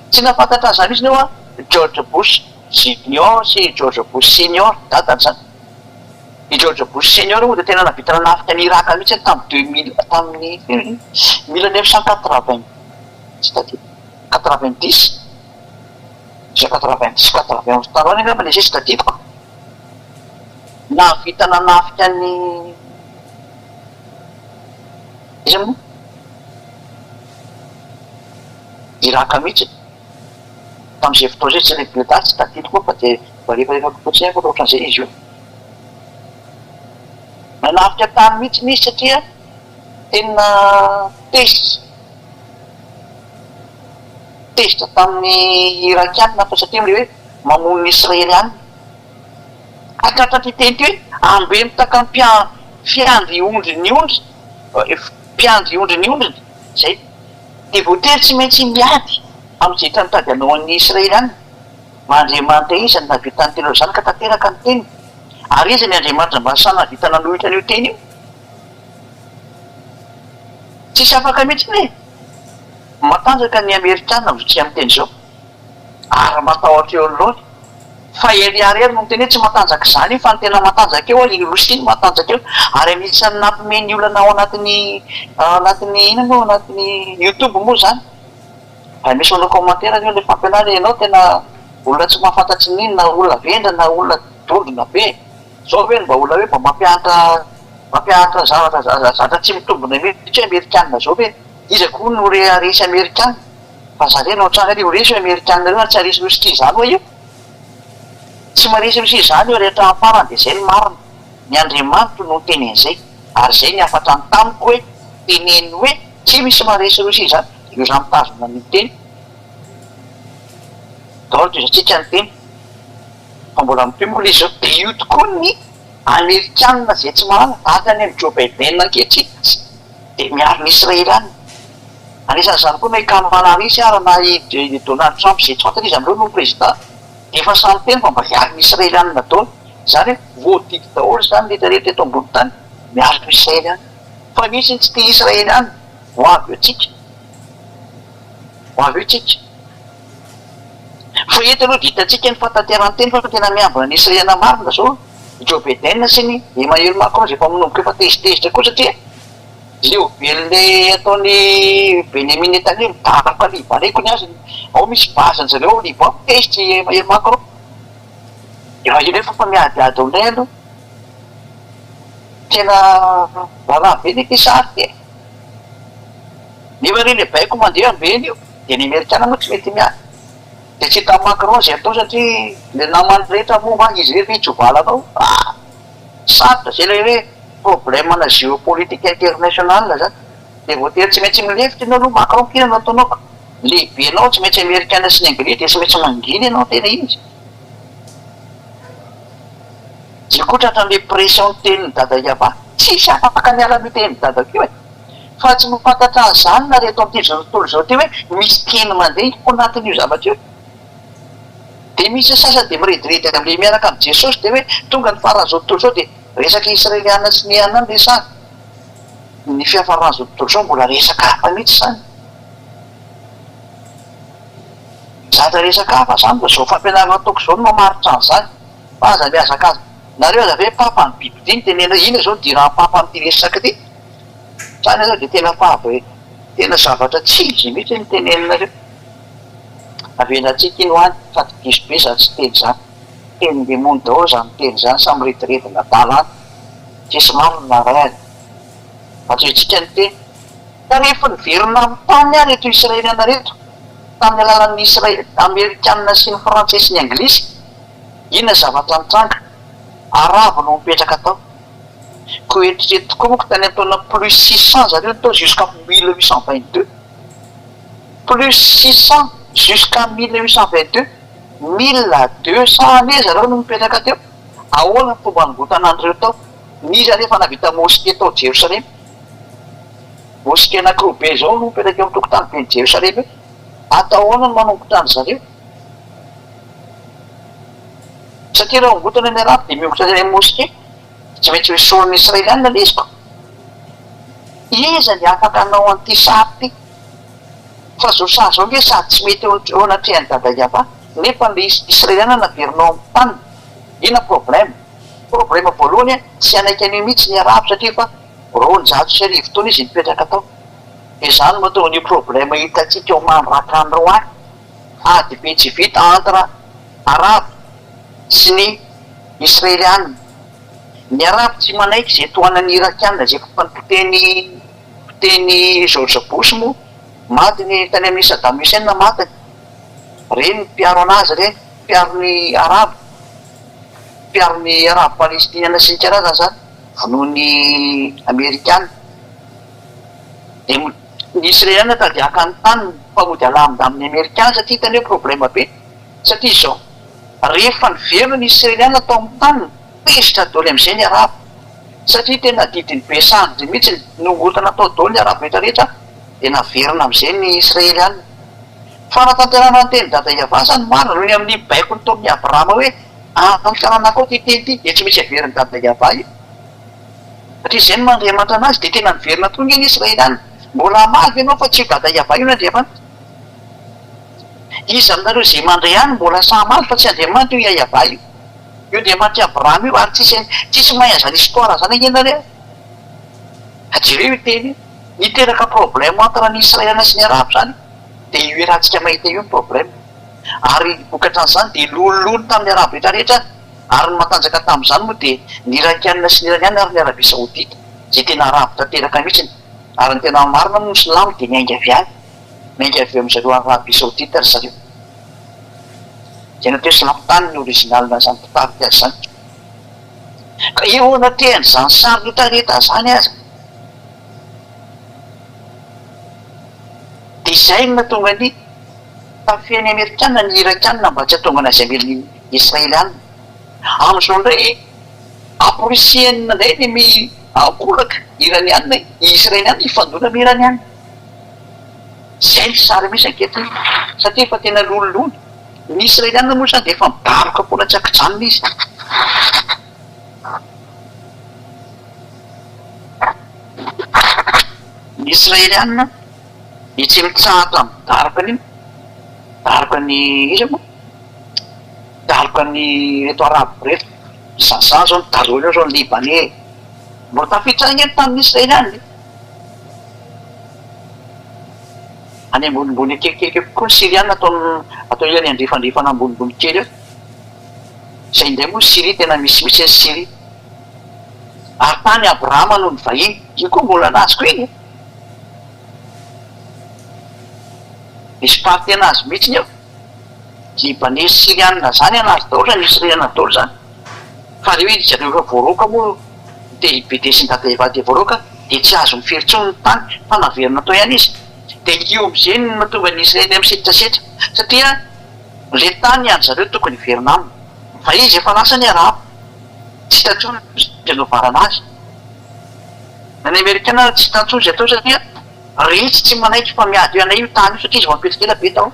tsy nahafantatra azy zany mihitsy neo George Bush Junior sy George Bush Senior dadany zany i George Bush Senior moa dia tena navita nanafika ny Irak mihitsy tamin'ny 1980 tsy taty 90 sy 90 taroany angamba le zay tsy tadidiko navita nanafika ny izy moa Irak mihitsy tamin'izay fotoa zay tsy lehibe daty tsy tadidiko fa dia rehefa fotsiny fa ohatran'izay izy io nanafika tany mihitsy nisy satria tena tezitra tamin'ny Irakiana fa satria am'le hoe mamono ny Israeliana akatraty teny ty hoe ambe mitaka fiandry ondriny ondriny zay dia voatery tsy maintsy miady amin'izay hita mitady anao an'ny Israeliana Andriamanitra izany navitany teny zany ka tanteraka ny teny ary izy ny Andriamanitra mba samy navita nanohitra an'io teny io tsisy afaka mihitsy ne matanjaka ny Amerikana vitsy amin'ny teny zao ary matahotra eo anoloany fa eriary no teny hoe tsy matanjaka zany fa ny tena matanjaka eo i Rosiny matanjaka eo ary anisan'ny nampimeny olana ao anatin'ny ina moa anatin'ny YouTube moa zany fa misy olona commentaire io le fampianary ianao tena olona tsy mahafantatsy n'inona olona vendra na olona dondona be zao hoe mba olona hoe mba mampianatra zavatra tsy mitombona mihitsy Amerikana zao hoe izy koa no resy Amerikana fa zareo no tranga io resy Amerikana reo tsy aresy Rosia zany hoe io tsy maresy Rosia zany io rehetra afarany dia zay ny marina ny Andriamanitra no teny an'izay ary zay ny afatra ny tamiko hoe teneny hoe tsy misy maresy Rosia zany io zany mitazona ny teny daholo toizatsika ny teny fa mbola mipimola izy zao dia io tokoa ny Amerikana zay tsy manana tahaka any Joe Biden ankehitriny dia miaro ny Israeliana anisan'izany koa hoe Kamala Harris ary na i Donald Trump zay tsotany izy amreo no président dia efa samy teny fa mba hiaro ny Israeliana daholo zany hoe voadidy daholo zany rehetrarehetra eto ambony tany miaraka Israely any fa misy ny tsy tia Israely any ho avy eo tsika fa eto aloha ditantsika ny fataterany teny fa tena miambina ny Israely marina zao Joe Biden sy ny Emmanuel Macron zay efa manomboka efa tezitezitra koa satria leo velon'le ataony Benjamin Netanyahu mitaraka Liban reko ny azony ao misy bazany zareo Liban tezitry Emmanuel Macron efa io refa fa miadiady aminay aloha tena raha be ny sary ty nefa reny le baiko mandeha ambeny io de ny Amerikana moa tsy mety miady de tsy hita Macron zay atao satria le namany rehetra momba izy rehefa hitsovalanao sarotra zay le hoe problème-na géopolitique internationale zany de voatery tsy maintsy milefitra ianao aloha Macron kina no ataonao lehibe anao tsy maintsy Amerikana sy ny Anglia de tsy maintsy manginy ianao tena izy zay koa tratran'le pression teniny dada Iava tsisy afaka miala amy teniny dada keo fa tsy mifantatra an'izany na reto am'ty zao tontolo zao ty hoe misy teny mandeha ko anatin'io zavatra io de misy sasa de mirediredy am'le miaraka amy Jesosy de hoe tonga ny farany zao tontolo zao de resaky Israeliana sy ny anany resany ny fiafarany zao tontolo zao mbola resaka hafa mihitsy zany zatra resaka hafa zany mba zao fampianarana ataoko zao no mamaritra an'izany fa aza miazaka azy nareo aza ve papa ny biby ty ny tenena ina zao diran'ny papa am'ty resaky ty zany zao de tena papa tena zavatra tsy izy mihitsy ny tenenareo avenatsika iny hoany sady diso be za tsy teny zany teny le monde dao zany teny zany samy retiretina talany tsisy marina ray atsika ny teny ka rehefa niverina amy tany ary reto Israeliana reto tamin'ny alalan'ny Israel Amerikanina sy ny Frantsay sy ny Anglisy inona zavatra nitranga arabo no mipetraka atao ko eritreto tokoa moa ko tany ataona plus 600 zareo tao jusqu'à 1822 plus 600 jusqu'à 1822 1200 ane zareo no mipetraka teo ahoana ny fomba nivotanandreo tao niza rehefa navita mosquée tao Jerosalem mosquée anankiroa be zao no mipetraka eo amin'ny tokotany be ny Jerosalem io atao ahoana no manomboka tany zareo satria raha ombotana ny araby de miongotra zany mosquée tsy maintsy hoe solon'ny Israeliana lesiko iza ny afaka anao an'ity sary ty fa zao sary zao nge sady tsy mety eo anatrehany dada Iava nefa le Israeliana naverinao amy tany ina problème voalohany tsy anaiky an'io mihitsy ny araby satria fa roanjato sy arivo taona izy nipetraka atao de zany mahatonga ny problème hitatsika eo mandrakandro any ady be tsy vita entre arabe sy ny Israeliana ny arabe tsy manaiky zay tohanany Irakiana zay mpiteny George Bush moa maty ny tany amin'ny Saddam Hussein matiny reny ny mpiaro anazy reny mpiaro ny arabe palestiniana sy ny karazana zany vonoany Amerikana de ny Israeliana tady aka ny tany mpamody alamina amin'ny Amerikana satria hitany hoe problème be satria zao rehefa niverina ny Israeliana tao amin'ny tany pesitra daoly am'izay ny arabe satria tena didiny be sandry mihitsy nongotana tao daoly ny arabe rehetrarehetra de naverina am'izay ny Israeliana fa natanterana ny teny dada Iava zany marina noho ny amin'ny baiko ny taon'ny Abrahama hoe antanterana koa ty teny ty de tsy misy averiny dada Iava io satria zay no mandriamatra anazy de tena niverina tonga ny Israeliana mbola mavy ianao fa tsy dada Iava io n'Andriamanitra izy aminareo zay mandray any mbola samaly fa tsy Andriamanitra io Iava io Andriamanitra Abrahama io ary tsisy mahay an'izany histoire zany angenareo ajereo io teny niteraka problème entre ny Israeliana sy ny arabe zany de io iarahantsika mahita io ny problème ary vokatra an'izany de lolony tamin'ny arabe rehetrarehetra ary ny matanjaka tamin'izany moa de ny Irakiana sy ny Iraniana ary ny Arabie Saoudite zay tena arabe tanteraka mihitsiny ary ny tena marina moa Silamo de miainga avy any miainga avy am'zareo Arabie Saoudite ary zareo zay nateo Silamo-tany ny originalina zany mpitarika azy zany ka eo anatrehany zany sary rehetrarehetra zany aza de zay no natonga ny tafeny Amerikana ny Irakiana mba tsy hatonga anazy amin'ny Israeliana am'izao ndray aprisienina ndray ny mi akolaka Iraniana Israeliana ifandona amy Iraniana zay ny sary misy anketiny satria efa tena lololony ny Israeliana moa zany de efa mibaroka mbola tsy akatranony izy israelianina itsy mitsahatra amin'ny daraka ny daraka ny izy moa daraka ny reto arabo reto zazany zao nydaroana eo zao ny libanais mbola tafiditra eny tamin'ny israelianina any ambonimbony akelikely kokoa ny syriana atao ilany andrefandrefana ambonimbony kely eo zay indray moa syria tena misimisy ny syria ary tany abrahama noho ny vahiny io koa mbola anazoko iny misy party anazy mihitsiny eo libanais syrianina zany anazy daholo zany israeliana daholo zany fa le hoe zareo efa voaroka moa te sy ny tatevady voaroka de tsy azo miferitsony ny tany fa naverina atao ihany izy de io am'izay no mahatonga ny israely misetrasetra satria le tany any zareo tokony verina aminy fa izy efa lasa ny arabo tsy tatsony avarana azy ny amerikana tsy tatsony zay atao satria ritsy tsy manaiky fa miady io anay io tany io satria izy mampetrikela be tao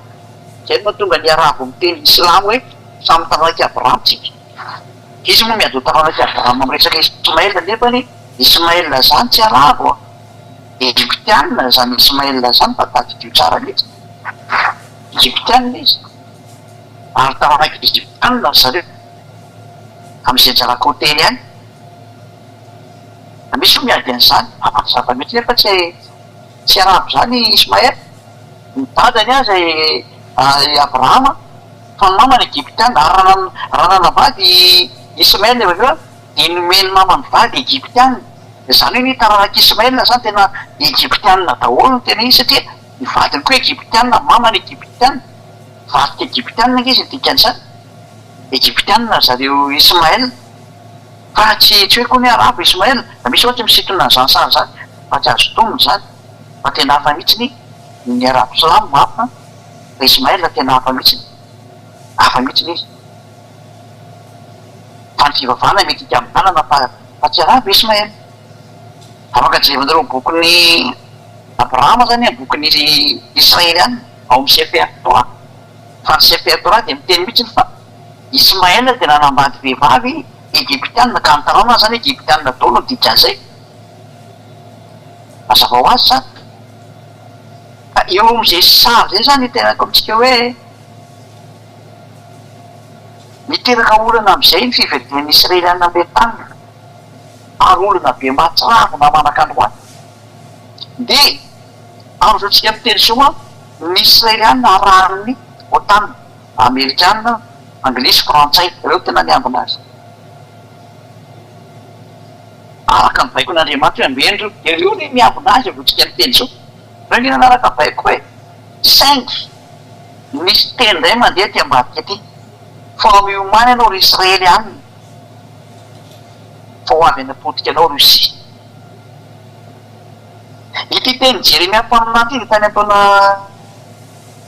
zay mahatonga ny arabo miteny islamo hoe samy taranaky abraham tsika izy moa miady ho taranaky abraham amresaka ismaela nefany ismaela zany tsy arabo a egyptianina zany ismaela zany fa tadidio tsara mihitsy egyptianina izy ary taranaky egyptianina zareo am'izay jaraka hotely any misy miady an'izany zava-mihitsy nefa tsy arabo zany ismaela mitadany azy abrahama fa ny mamany egyptianina ary raha nanavady ismaela aveo de nomeny mamany vady egyptianina zany hoe ny taranaky ismaela zany tena egyptianina daholo no tena izy satria nivadiny koa egyptianina mamany egyptianina vadika egyptianina izy dikan'izany egyptianina zareo ismaela fa tsy hoe koa ny arabo ismaela da misy ohatsy misitona n'zany sary zany fa tsy azo tomony zany fa tena hafa mihitsiny ny arabo slamo mafy fa ismaela tena hafa mihitsiny izy fa ny fivavahana mety ika amin'ny tanana fa tsy arabo ismaela afaka jerevanareo bokyny abrahama zany bokyny israelianina ao amin'ny sefer Torah fa ny sefer Torah de miteny mihitsiny fa ismaela de nanambady vehivavy egyptianina ka nitanana zany egyptianina daholo no dikan'izay mazava ho azy zany fa eo am'izay sary zay zany tenako amitsika hoe miteraka olana am'izay ny fivadian'ny israelianina be tanina ary olana be mahatsiravo na manakandroany de arozatsika miteny soa ny israelianina arahan'ny otan amerikanina anglisy frantsay reo tena niambina azy araka ny vaiko n'andriamanitra hoe ambendro ireo ny miambina azyavotsika miteny soa reo ny nanaraka vaiko hoe saingy misy teny ndray mandeha ty ambadika ty fa miomany anao ry israely aminy fa ho avy anapotika anao Rosia ity teny Jeremia mpaminanty iny tany ataona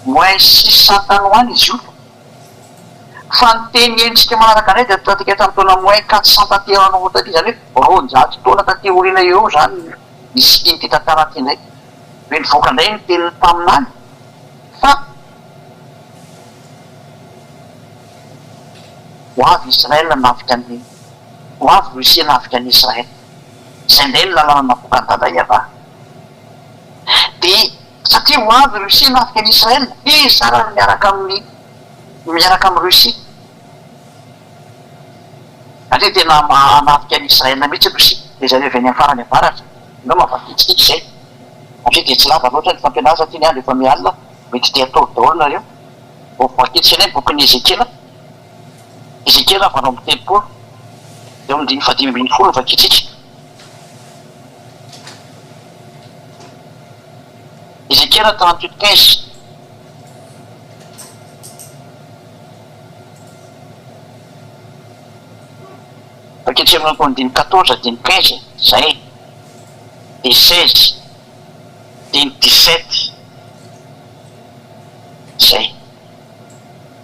moins 600 ans hoany izy io fa ny teny enitsika manaraka anay de tatika tamin'ny taona moins 400 taty anao taty zany hoe roanjato taona taty orina eo zany misy iny ty tantara ty ndray hoe nivoaka indray ny teniny taminany fa ho avy Israel nafika ny ho avy Rosia nafika ny Israel zay ndray ny lalana navoaka ny daday ava de satria ho avy Rosia nafika ny Israel izy sarany miaraka amin'ny Rosia satria tena nafika ny Israel mihitsy Rosia de zareo avy any afarany avaratra no mahavaditsika zay satria de tsy lava loatra ny fampianara ty ny andro efa mialina mety te atao daholo nareo voakitsy anay bokyny Ezekiela vanao amin'ny telopolo eo amin'ny 5:20 vakitsika Ezekiela 38:15 vakitsy amin'ny 14:15 zay de 16 de 17 zay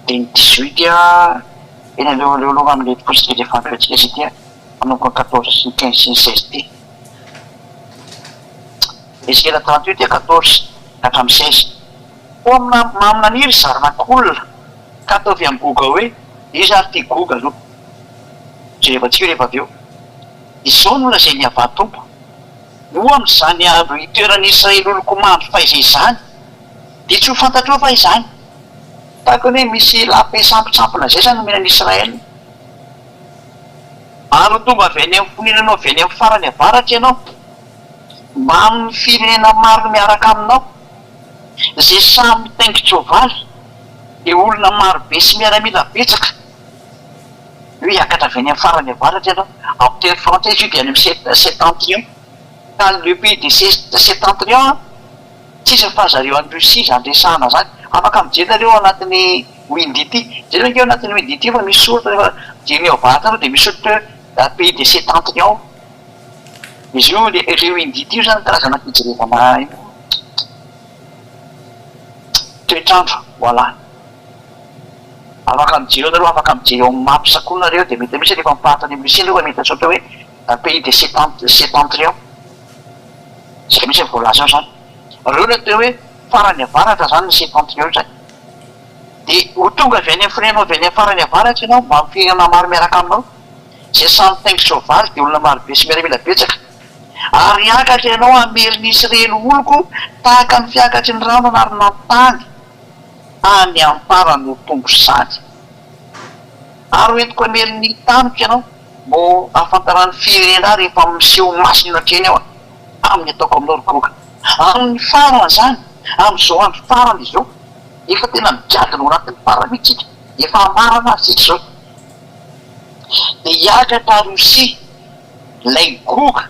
de 18 eny aleoaloha amile posiky le fampiatsika izy tya manomboka 14 sy 15 sy 16 ty Ezekiela 38 dia 14 hatramin'ny 16 ho maminaniry zaranak'olona ka ataovy amin'ny goga hoe izy ary ty goga aloha jerevantsika rehefa avy eo izao no lazay ny avatompo no am'izany avy itoeran'Israely oloko mandro faizay izany dia tsy ho fantatrao fa izany tahaka ny hoe misy lape-sampitsampona zay zany omenan'Israely ary tonga avy any amin'ny foninanao avy any amin'ny farany avaratra ianao mba amin'ny firenena maro miaraka aminao zay samy mitaingitra ovaly dia olona marobe sy miaramila betsaka io hiakatra avy any amin'ny farany avaratra ianao amin'ny teny frantsay io dia any amin'ny septentrion ka le pays de septentrion tsisy fa zareo any Russie zany resahana zany afaka mijenareo anatin'ny Windy jereo nkeo anatin'ny Windy fa misy soratra rehefa jereo avaratra dia misy soratra pays de septentrion izy io le Windy io zany karazana fijerevana toetrandro voilà afaka mijereo nareo afaka mijereo amin'ny mapy sakonareo dia mety misy rehefa mipahatany amin'ny Russie nareo mety atsotra hoe pays de septentrion zay misy voalaza ao zany reo no atao hoe farany avaratra zany ny septentrion zany dia ho tonga avy any amin'ny firenenao avy any amin'ny farany avaratra ianao mba amin'ny firenena maro miaraka aminao zay samy taingitra soavaly dia olona marobe sy miaramila betsaka ary hiakatra ianao amerin'isy reny oloko tahaka ny fiakatry ny rano anarina tany any amparany ho tombo zany ary entiko amerin'ny taniko ianao mbo ahafantarany firenena rehefa miseho masina hatreny ao amin'ny ataoko aminao rokoka amin'ny farany zany amin'izao andro farany izao efa tena mijadona ao anatin'ny paramitsika efa amarana azy zao dia hiakatra Rosia lay goka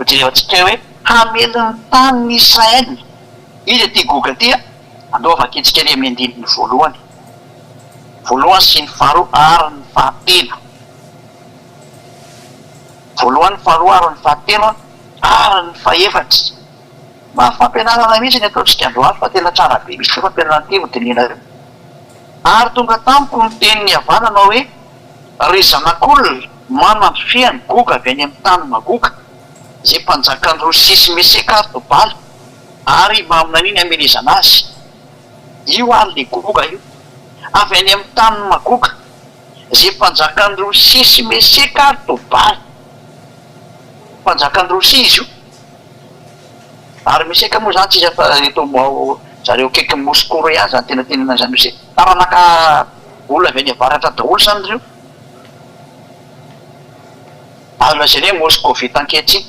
ojerevantsika hoe hameliny tany ny Israely izy aty goka ty anaovaka itsika any amin'ny andininy voalohany sy ny faharoa ary ny fahatelo voalohany faharoa ary ny fahatelo ary ny fahaefatra mafampianarana mihitsy ny ataontsika androany fa tena tsara be misy fampianarana ty motenenareo ary tonga tamiko ny tenin'ny havanana hoe ry zanak'olona manampifiany goka avy any amin'ny tany magoka zay mpanjakany Rosia sy Mesekary Tobala ary maminan'iny amelezana azy io ary le goka io avy any amin'ny tany magoka zay mpanjakany Rosia sy Mesekary Tobala mpanjakany Rosia izy io ary meseka moa zany tsisy fa reto zareo kaiky Moscou re azy zany tena tenena zany misy taranaka olona avy any avaratra daholo zany reo azo lazany hoe Moscovite ankehitriny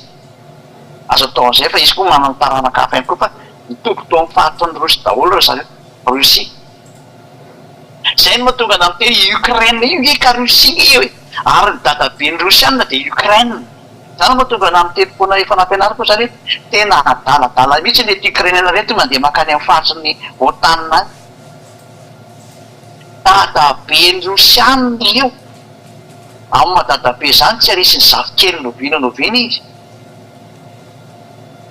azo atao an'izay fa izy koa manana taranaka hafa ihany koa fa mitombo to amin'ny fahaton'ny Rosia daholo reo zareo Rosia zay no mahatonga na miteny Ukraine io eka Rosia io ary ny dadabe ny Rosiana dia Ukraine zany mahatonga na miteny foana efa nampianariko zany hoe tena adaladala mihitsy lety Ukrainiana reto mandeha makany amin'ny faritry ny otanina dadabe ny Rosiana io amin'ny madadabe zany tsy arisy ny zafikely novina izy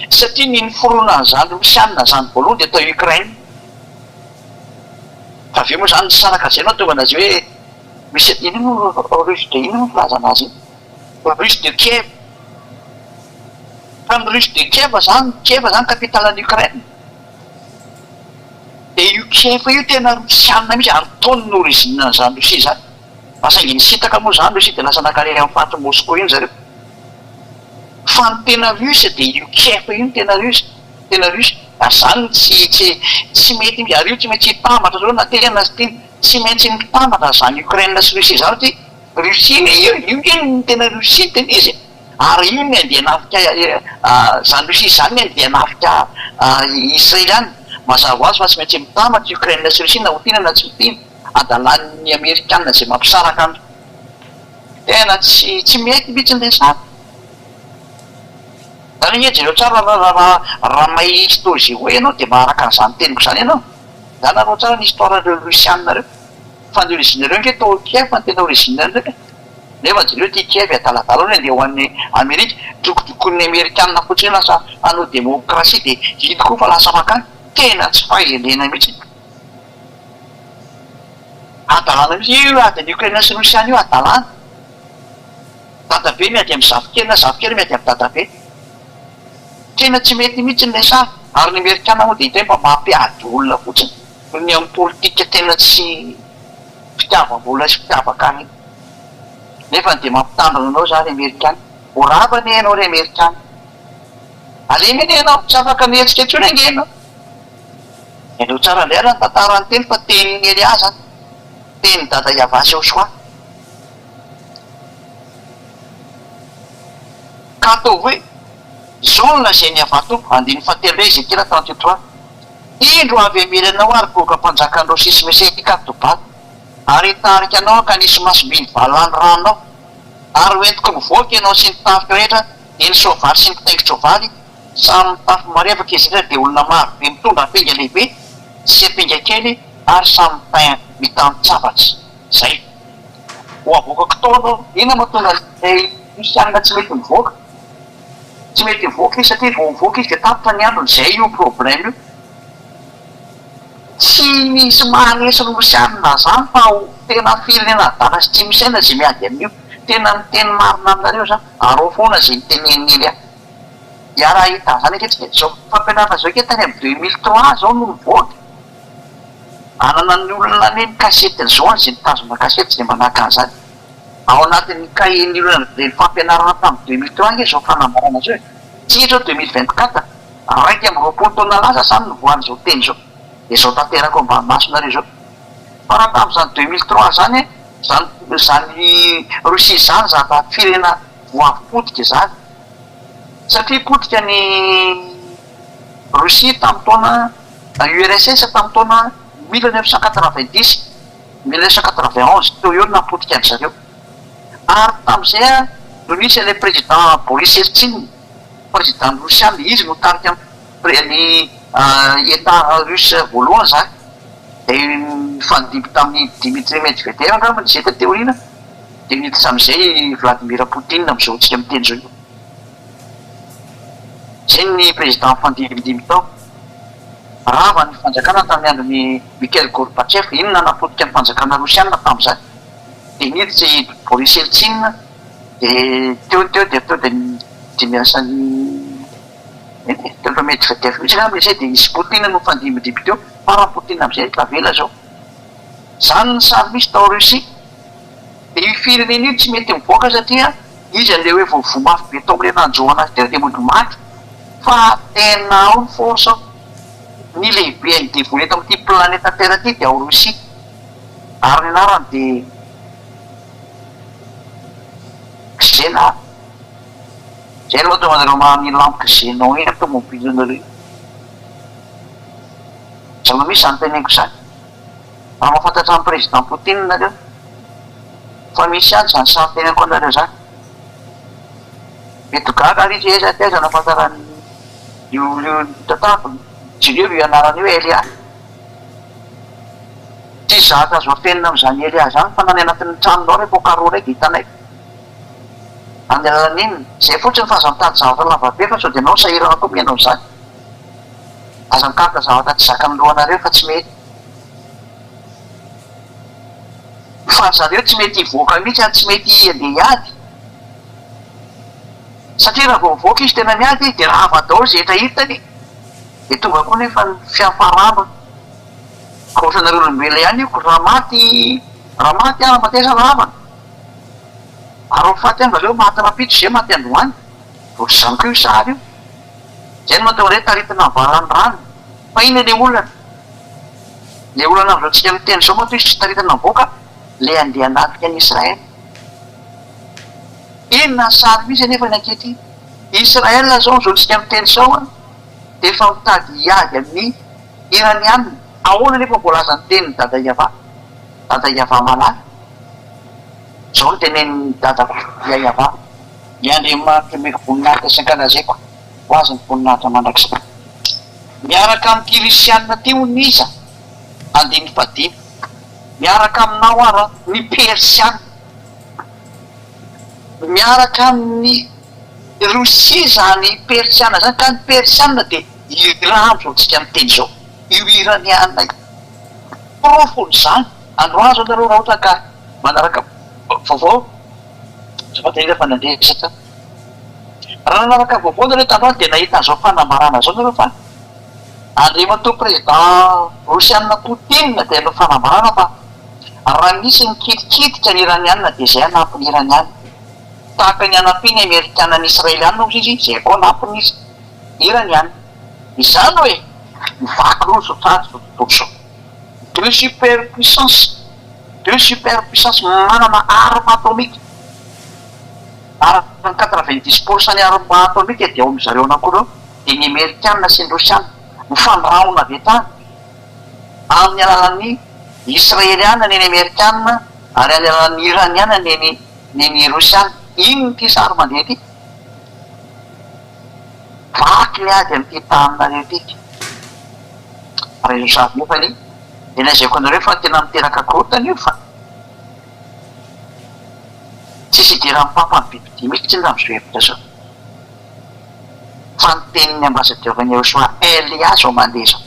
satria ny foronana zany Rosiana zany voalohany dia atao Ukraine fa aveo moa zany ny saraka zay no tonga anazy hoe misy ino Russie de ino no filaza anazy Russie de Kiev fa ny Russie de Kiev zany kapitalan'ny Ukraine dia io Kiev io tena Rosiana mihitsy ary taony origine zany Rosia zany fa saingy nisitaka moa zany Rosia dia lasa nakarery amin'ny faritry Moscou iny zareo fa ny tena Russe dia io Kiev io tena Russe zany tsy mety ary io tsy maintsy hitambatra zao na tena tsy maintsy mitambatra zany Ukraine sy Rusia zany ty Rusia io ny tena Rusia tena izy ary io ny andeha nafika zany Rusia zany ny andeha nafika Israeliana mazava azy fa tsy maintsy mitambatra Ukraine sy Rusia na ho tiana na tsy tiana adalan'ny Amerikanina zay mampisaraka andro tena tsy mety mihitsy ny resaka zany hoe jereo tsara raha mahay history hoe ianao dia maharaka an'izany teniko zany ianao zany anao tsara ny histoirareo Rusiana reo fa ny originareo nke tao Kiev fa ny tena originareo nefa jereo ty Kiev adaladala hoe andeha ho an'ny Amerika dokodokon'ny Amerikanina fotsiny lasa hanao demokrasia dia hito koa fa lasa makany tena tsy fahelena mihitsy adalana mihitsy io adiny Ukraine sy Rosiana io adalana dadabe miady amin'ny zafikely na zafikely miady amin'ny dadabe tena tsy mety mihitsy ny resaka ary ny Amerikanina moa dia hita hoe mba mampiady olona fotsiny ny amin'ny politika tena tsy fitiavam-bola sy fitiavaka any nefa dia mampitandrina anao zany Amerikanina ho ravany ianao ry Amerikanina alemy eny ianao tsy afaka mihetsika intsony angenao eno tsara indray raha ny tantarany teny fa teniny Eliaza teny dada Iavasy Joshua ka ataovy hoe zaolona zay niavato andiny fatelo Ezekila 38 indro avy amilanao ary boka mpanjakan'ireo sisy mesetika tobato ary hitarika anao ka nisy masobiny valany ranonao ary hoentiko mivoaka ianao sy ny tafika rehetra eny soavaly sy ny taingo-tsoavaly samy mitafy marevaka izy ireo dia olona maro be mitondra apinga lehibe sy apinga kely ary samy mitany-tsavatry zay ho avoakako tao anao ina mahatonga kristianina tsy mety mivoaka tsy mety mivoaka izy satria vao mivoaka izy dia tapitra ny androny zay io problème io tsy misy mahanesy ny kristianina zany fa tena firenena dala sy tsy misy aina zay miady amin'io tena miteny marina aminareo zany arao foana zay niteneniny a ia raha hita zany aketrika zao fampianarana zao ke tany amin'ny 2003 zao no mivoaka anana ny olona ny kasety zao any zay nitazona kasety zay manaka an'izany ao anatin'ny cahier-ny olona ny fampianarana tamin'ny 2003 nge zao fanambarana zao tsy zao 2024 raiky amin'ny roapolo taona laza zany no voan'izao teny zao de zao tanterako mba masonareo zao fa raha tamin'izany 2003 zany zany Rosia zany zata firena voapotika zany satria potika ny Rosia tamin'ny taona URSS tamin'ny taona 1990 1991 teo eo napotika any zareo ary tamin'izay no nisy le président Boris Eltsine président Rosia izy no tarika ny état russe voalohany zany dia nifandimby tamin'ny Dimitri Medvedev angamba zay tateorina dia niditra amin'izay Vladimir Poutine amin'izao tsika miteny zao io zay ny président fandimidimy tao rava ny fanjakana tamin'ny andron'ny Mikhail Gorbatchev inona napotika ny fanjakana rosiana tamin'izany dia niditra Boris Eltsine dia teo dia miasany teo Medvedev mihitsy angamba izay dia nisy Poutine no fandimidimy teo fa raha Poutine amin'izay tavela zao zany ny sary misy tao Rosia dia io firenena io tsy mety mivoaka satria izy an'ilay hoe vovomafy be tao am'le nanjoana azy teo dia mody maty fa tena ao ny force ny lehibe any dévolé eto amin'ity planeta terre ty dia ao Rosia ary ny anarany dia Xena zay no mahatonga anareo maniny lampoka Xénon iny amin'ny tomobilinareo zama misy zany teneniko zany raha mahafantatra amin'ny président Poutine nareo fa misy any zany sary teneniko anareo zany mety gaga ary izy eza taiza nahafantarany io tantarako jireo io anarany io Elia tsy zaka azo afenina amin'izany Elia zany fa nany anatin'ny tranonao rehefa karo raiky hitanay amin'ny alalan'iny zay fotsiny fa aza mitady zavatra lavabe fa sao dia anao sahirana koa mianao zany aza mikarika zavatra tsy zaka milohanareo fa tsy mety fa zareo tsy mety hivoaka mihitsy ary tsy mety andeha hiady satria raha vao mivoaka izy tena miady dia raha avadaolo zay etra hitany dia tonga koa nefa ny fiafarama ka ohatranareo olombelona ihany io raha maty ara mateza ravana ary faty any valeo maty rapitro zay maty androany ohatry zany koa io sary io zay no mahatao re taritina valany rano fa iny le olana avy tsika miteny zao mato izy tsy taritana mivoaka le andeha anatika any Israel inona ny sary misy anefa ny ankety Israel zao tsika miteny zao dia efa mitady hiady amin'ny iranianina ahoana nefa mbola azany teniny dada Iava malaky zao no teneniny dada Iava Andriamanitra meko voninahitra sy ankalazako ho azy ny voninahitra mandrakizay miaraka amin'ny krisianina ty hono iza andiny fadimy miaraka aminao ara ny persiana miaraka amin'ny Rosia zany persiana zany ka ny persiana dia Iran zao tsika miteny zao io iranianina io profony zany androany zao nareo raha ohatra ka manaraka vaovao zafatahita fa nandresaka raha nanaraka vaovao nareo tandroany dia nahita an'izao fanambarana zao nareo fa andriamanto président Rosiana Poutine dia no fanambarana fa raha misy nikitikitika ny iranianina dia zay anampiny iranianina tahaka ny anampiny amerikanany israelianina ozy izy zay koa anampiny izy iraniana izany hoe mivaky loha sotraty totoso deux superpuissance manana arme atomique araka 90% ny arme atomique dia ao am'zareo anakory dia ny américaine sy ny rosiana mifandraona avy tany amin'ny alalan'ny israeliana neny américaine ary amin'ny alalan'ny iraniana neny rosiana iny ty sary mandeha ty vaky le ady am'ty taninareo tiky ary izo sady nefa ny de lazaiko anareo fa tena miteraka korotany io fa tsisy idiran'ny papa mibibidi mihitsy ny am'zo hevitra zao fa ny tenin'ny ambassadeur-ny Joshua Elias ao mandeha zao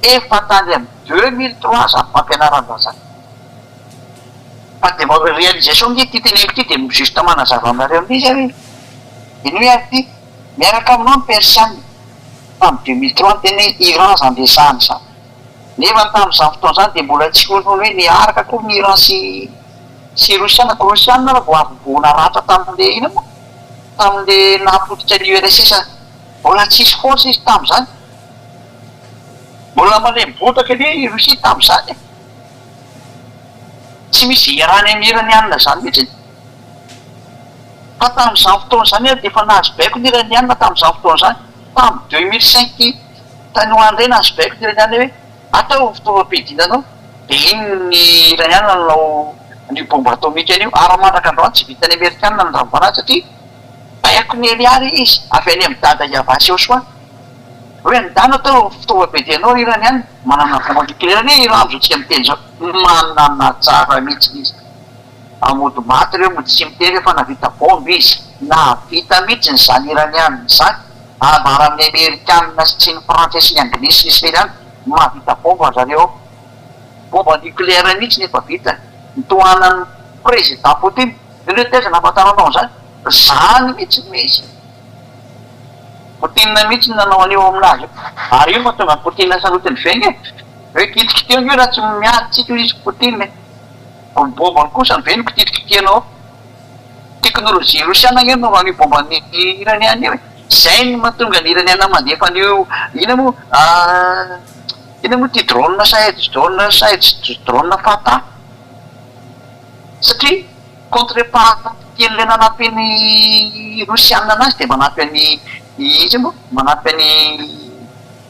efa tany amy 2003 zany fampianaran-drazana fa de mba réalisation ny ty teneko ty de juste manazava aminareo amin'izy ary iny hoe ary ty miaraka aminao ny persiane fa amy 2003 teny Iran zany desany zany nefa tam'izany fotoana zany de mbola tsy olony hoe niaraka koa ny Iran sy rosiana ko rosiana raha vo avoboana ratra tamin'le ina moa tamin'le napotika ny URSS mbola tsisy force izy tam'izany mbola malembotaka le Rosia tam'izany tsy misy irany amin'ny iraniana zany mihitsy fa tam'izany fotoana zany de efa nahazo baiko ny iraniana tam'izany fotoana zany tamy 2005 tany hoandreny nahazo baiko ny iraniana hoe atao fitaovam-piadinanao de iny ny iraniana nanao ny bombe atomique an'io ary mandraka androany tsy vitany amerikanina ny rambanazy satria baiko ny eliary izy avy any amin'ny dada Iavasy eo soa hoe ndano atao fitaovam-piadinanao iraniana manana bombe nucléaire ne Iran zao tsika miteny zao manana tsara mihitsy izy amody maty reo mody tsy miteny fa navita bombe izy navita mihitsy ny zany iraniana zany abara amin'ny amerikanina sy ny frantsay sy ny anglisy sy israeliana mahavita bombe zareo bombe nucléaire mihitsy nefa vita nitohanan'ny président Poutine ireo teza nafantaranao zany zany mihitsy misy Poutine mihitsy nanao an'io aminazy ary io mahatonga ny Poutine salotiny veny hoe kitikiteo io raha tsy miady tsika izy Poutine bombe kosa ny veny kitikitianao teknolojia rosiana io no an'io bombe ny iraniana io zay ny mahatonga ny iraniana mandefa an'io ina moa ty drone drone fata satria contrepartie le nanapy rosiana anazy de manampy any izy moa manampy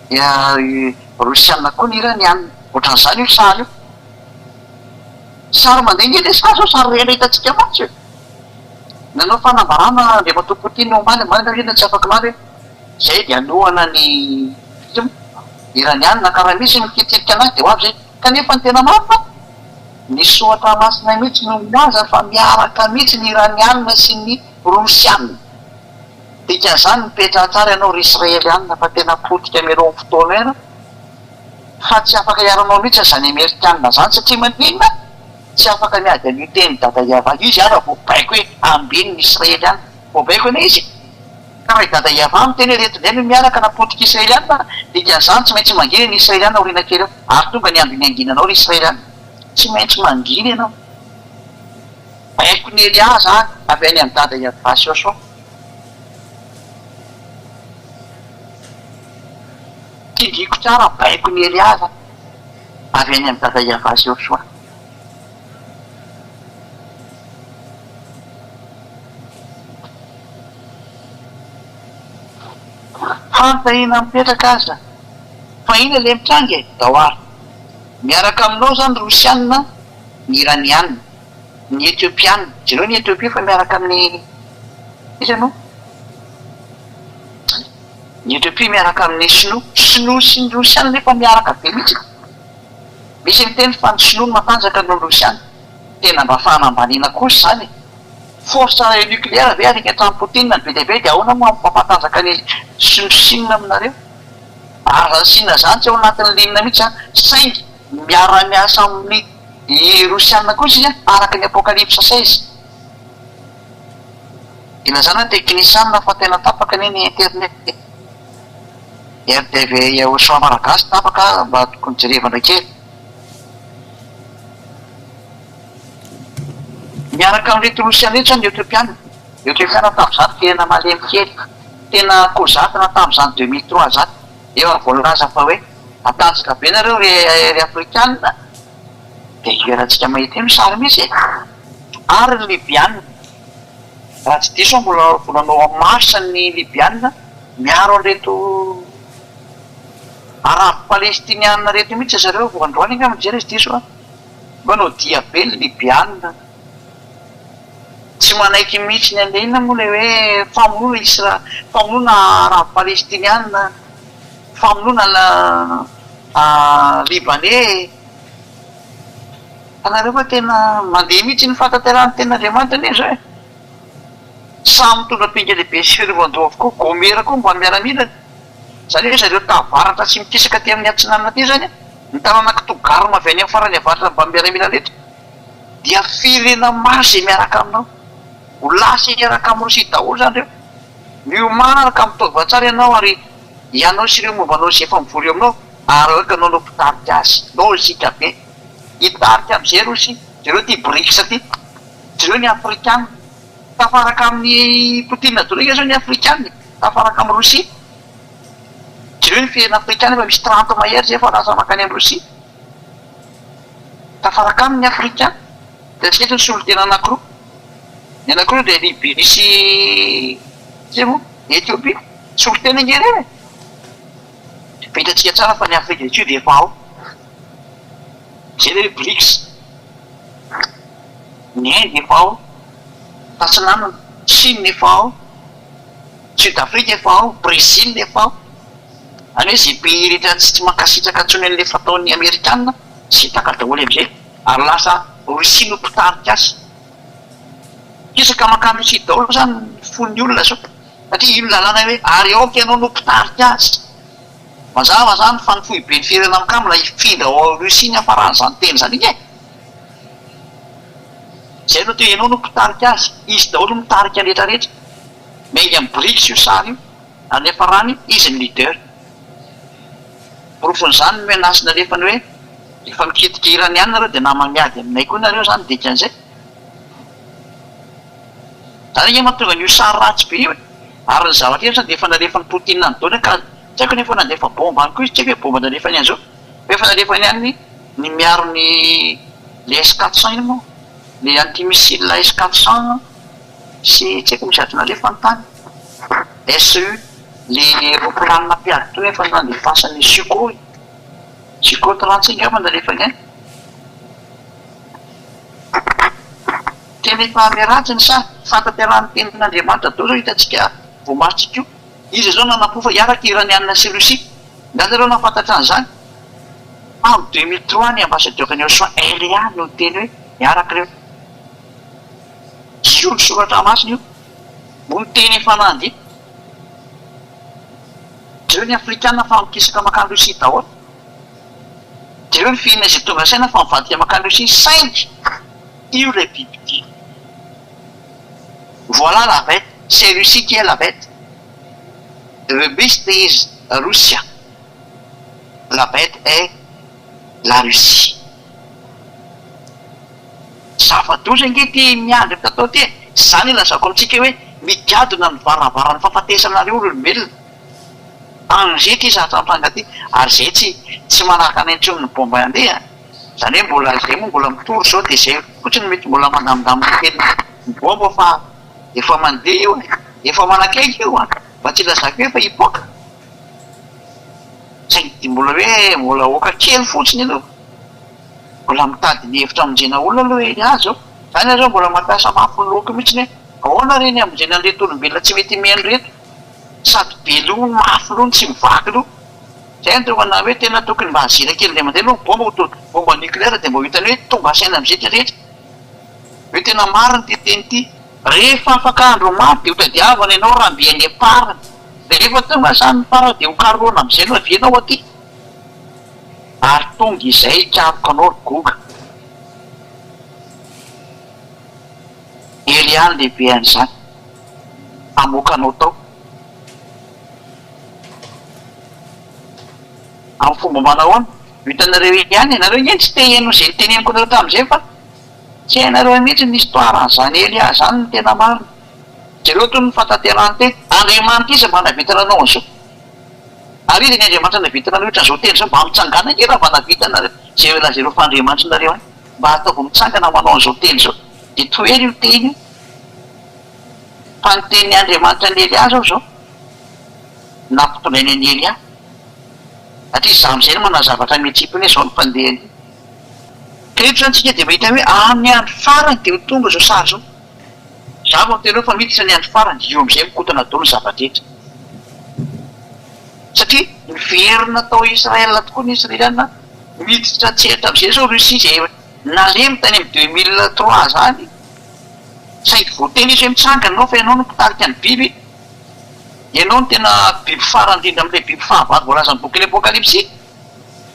any rosiana koa ny iraniana ohatran'izany io sary io sary mandeha ny le sary zao sary rena hitatsika matsy io nanao fanambarana le mato Poutine omaly manarina tsy afaky mary zay de anohana ny iraniana karaha misy mikititika anazy de ho avy zay kanefa ny tena mafy nisy ohatra masina mihitsy no milaza fa miaraka mihitsy ny iraniana sy ny rosiana dikan'izany mipetra tsara ianao ry israeliana fa tena potika miareo amin'ny fotoana ena fa tsy afaka iaranao mihitsy zany amerikanina zany satria maninona tsy afaka miady an'io teny dada Iavasy izy ara vo baiko hoe ambiny ny israeliana vo baiko ena izy ka raha dada Iavasy miteny reto no miaraka napotika israeliana dikan'izany tsy maintsy manginy ny israeliana orina kely eo ary tonga ny ambiny anginanao ry israeliana tsy maintsy manginy ianao baiko ny Elias zany avy any amin'ny dada Iavasy eo soa tindriko tsara baiko ny Elias avy any amin'ny dada Iavasy eo soa fantahina mipetraka aza fa ina le mitrangy daoary miaraka aminao zany rosiana ny iraniana ny etiopiana jereo ny Etiopia fa miaraka amin'ny isanao ny Etiopia miaraka amin'ny sinoa sy ny rosiana nefa miaraka be mihitsy misy miteny fa ny sinoa matanjaka no rosiana tena mba fanambaniana kosa zany force nucléaire ve arika hatramin'ny Poutine ny be dia be dia ahoana moa mampatanjaka ny sinosinina aminareo ary zany sinina zany tsy ao anatin'ny linina mihitsy saingy miara-miasa amin'ny rosiana kosa izy araka ny apocalypse 16 ilazana teknisiana fa tena tapaka ny internet RTV Joshua Malagasy tapaka mba tokony jerevana kely miaraka amin'irety rosiana rehetra ny etiopiana tam'izany tena malemy kely tena kozatona tamin'izany 2003 zany eo voalaza fa hoe atanjaka be nareo ry afrikanina dia iverantsika mahita eno sary misy ary ny libianina raha tsy diso mbola volanao amin'ny marsa ny libianina miaro an'ireto arabo palestinianina reto mihitsy zareo voandroany nga mijery izy diso manao dia be ny libianina tsy manaiky mihitsy ny andeina moa le hoe famonoana famonoana arabo palestinianina famonoana libanais anareo fa tena mandeha mihitsy ny fataterahny tena andriamanitra ne zao samy mitondra pinga lehibe sy firovan-doha avokoa gomera koa mba miaramilana zany hoe zareo tavaratra tsy mikisaka ty amin'ny atsinanana ty zany ny tanànakitogarma avy any amin'ny farany avaratra mba miaramila rehetra dia firena maro zay miaraka aminao ho lasa miaraka amin'ny rosia daholo zany reo miomanaraka mitova-tsara ianao ary ianao sy ireo mombanao zay efa mivory eo aminao ary hoe ka anao no mpitarika azy lozika be hitarika am'izay rosy zareo ty brics ty zareo ny afrikanina tafaraka amin'ny poutine dorika zao ny afrikaniny tafaraka amin'ny rosia zareo ny firena afrikana efa misy 30 mahery zay fa lasa makany amin'ny rosia tafaraka amin'ny afrikana dia tsy eto ny solotena anankiroa ny anankiroa dia libye sy zay moa Ethiopie solotena ingereny petratsika tsara fa ny afrika de sud efa ao zay le brics ny inde efa ao tatsinanana chine efa ao sud afrique efa ao brésil efa ao any hoe zay pays rehetra tsy mankasitraka antsony an'le fataon'ny amerikanina sy taka daholo am'izay ary lasa rosia no mpitarika azy isaka makany rosia daholo zany fon'ny olona zao satria ino lalàna hoe ary aoka ianao no mpitarika azy mazava zany fa ny fohy be ny firena amikamina ifindra ao rosia ny afaran'izany teny zany iny zay no teo ianao no mpitarika azy izy daholo mitarika rehetrarehetra maingy amin'ny brics io sary io ary ny afarany izy ny leader porofon'izany menasina rehefany hoe efa mikitika iraniana reo dia nama miady aminay koa nareo zany dikan'izay zany iny mahatonga n'io sary ratsy be io ary ny zavatra eny zany dia efa nalefany poutine nydaony ka tsy haiko nefa nandefa bomba any koa izy tsy haiko hoe bomba nalefany an'izao fa efa nalefany any ny miaro ny le S400 iny moa le antimissile S400 sy tsy haiko misy nalefany tany SU le roplanina piady to efa nandefasany Sukhoi 35 efa nalefany any tena efa miratsiny sa fataterahany tenin'andriamanitra tao zao hitantsika voamarotsika io izy zao nanapofa hiaraka iranianina sy rosia nda zareo nafantatra an'izany amin'ny 2003 ny ambassadeur ny Ocean Elia no teny hoe miaraka reo io ny soratra masina io mo ny teny efa nandy zareo ny afrikanina fa mikisaka makany rosia daholo zareo ny fihinana izay tonga saina fa mivadika makany rosia 5 io le biby ty voilà la bête c'est Russie qui est la bête le beast is Russia la bête est la Russie zava-doza nge ty miandry tatao ty zany ilazako amitsika hoe migadona ny varavarany fahafatesanareo olombelona an'izay ty zatratranga ty ary zay tsy manaraka any antsony ny bomba andeha zany hoe mbola zay moa mbola mitory zao dia zay fotsiny mety mbola mandamindaminy kely ny bomba fa efa mandeha io efa manakaiky io mba tsy lazako hoe fa hipoaka zay di mbola hoe mbola oka kely fotsiny aloha mbola mitady ny hevitra amonjena olona aloha eny azy zao zany azao mbola mampiasa mafy ny loky mihitsy hoe ahoana reny amonjena an'reto olombelona tsy mety meno reto sady be loha mafy lohany tsy mivaky loha zay nytokana hoe tena tokony mba hazina kely le mandeha loha bomba bomba nucléaire dia mba hitany hoe tonga saina am'izay rehetra hoe tena mariny ty teny ty rehefa afaka andro maro dia hotadiavana ianao raha mbe any aparany rehefa tonga zany para dia hokarona am'izay no avianao aty ary tonga izay hikaroko anao goga Eliany lehibe an'izany amokanao tao amin'ny fomba manao any hitanareo ihany ianareo eny tsy te heno zay teneniko anareo tamin'izay fa tsy hainareo mihitsy ny histoire an'izany Elia zany ny tena marina zareo to ny fataterahany teny Andriamanitra izy manavitana anao an'izao. Ary izy ny Andriamanitra navitana anao ohatra an'izao teny zao mba mitsangana ny raha manavitana zay lazareo fa Andriamanitra nareo any mba ataoko mitsangana manao an'izao teny zao de toery io teny io fa ny teny Andriamanitra ny Elia zao zao nampitondrainy any Elia satria izaho am'izay no manao zavatra mihitsipony zao ny mpandehany kehetra antsika de mahita hoe amin'ny andro farany de ho tonga zao sary zao zavo am'tenao fa miditra ny andro farany io am'izay mikotana daholo ny zava-drehetra satria miverina tao Israela tokoa ny Israeliana miditra tseritra am'izay zao Russie zay nalemy tany amy 2003 zany saingy voateny izy hoe mitsangana anao fa ianao no mpitarika ny biby ianao no tena biby farany indrindra am'ilay biby fahavalo voalazany boky l'Apocalypse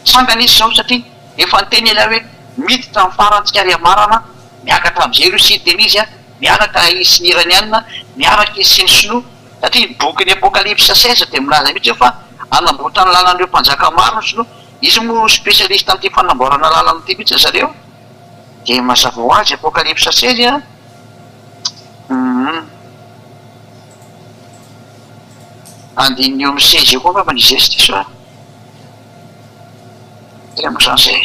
mitsangana izy zao satria efa nyteny ela hoe miditra ny farantsika ary amarana miakatra am'izay Russie teny izy a miaraka isy ny iraniana miaraka isy ny sinoa satria ny boky ny Apocalypse 16 de milaza mihitsy eo fa anamboatra ny lalan'ireo mpanjaka maro ny sinoa izy moa spécialiste am'ty fanamboarana lalana ty mihitsy zareo de mazava ho azy Apocalypse 16 a andininy eo amy 16 eo koa fa manizay sy ty soa de am'zan'zay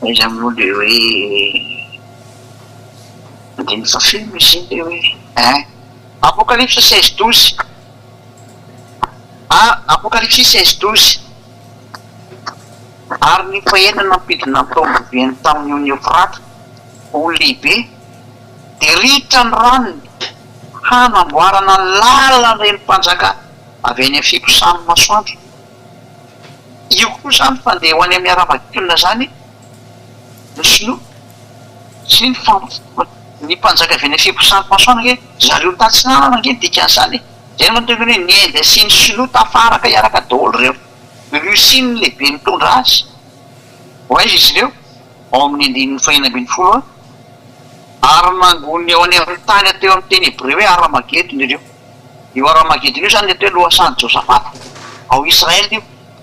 izy amin'olo le hoe andiny fafilo misy iny le hoe Apocalypse 16:12 Apocalypse 16:12 ary ny fahenana nampidina taomboveny tamin'ny Eufrate ho lehibe de ritra ny ranony hanamboarana lalana reny mpanjaka avy any amin'ny fiposany masoandro io koa zany fandeha ho any amin'ny ara-makiolona zany ny sinoa sy ny mpanjaka avy any amin'ny fiposany masoandro ke zareo tatsinanana nge dikan'izany zay no manotena hoe ny Inde sy ny sinoa tafaraka iaraka daholo reo Russie ny lehibe mitondra azy ho aiza izy ireo ao amin'ny andininy fahina ambin'ny folo ary nangony eo any amin'ny tany ateo amin'ny teny Hébreu hoe Aramageddon ireo io Aramageddon io zany atao hoe lohasan'ny Josaphat ao Israel io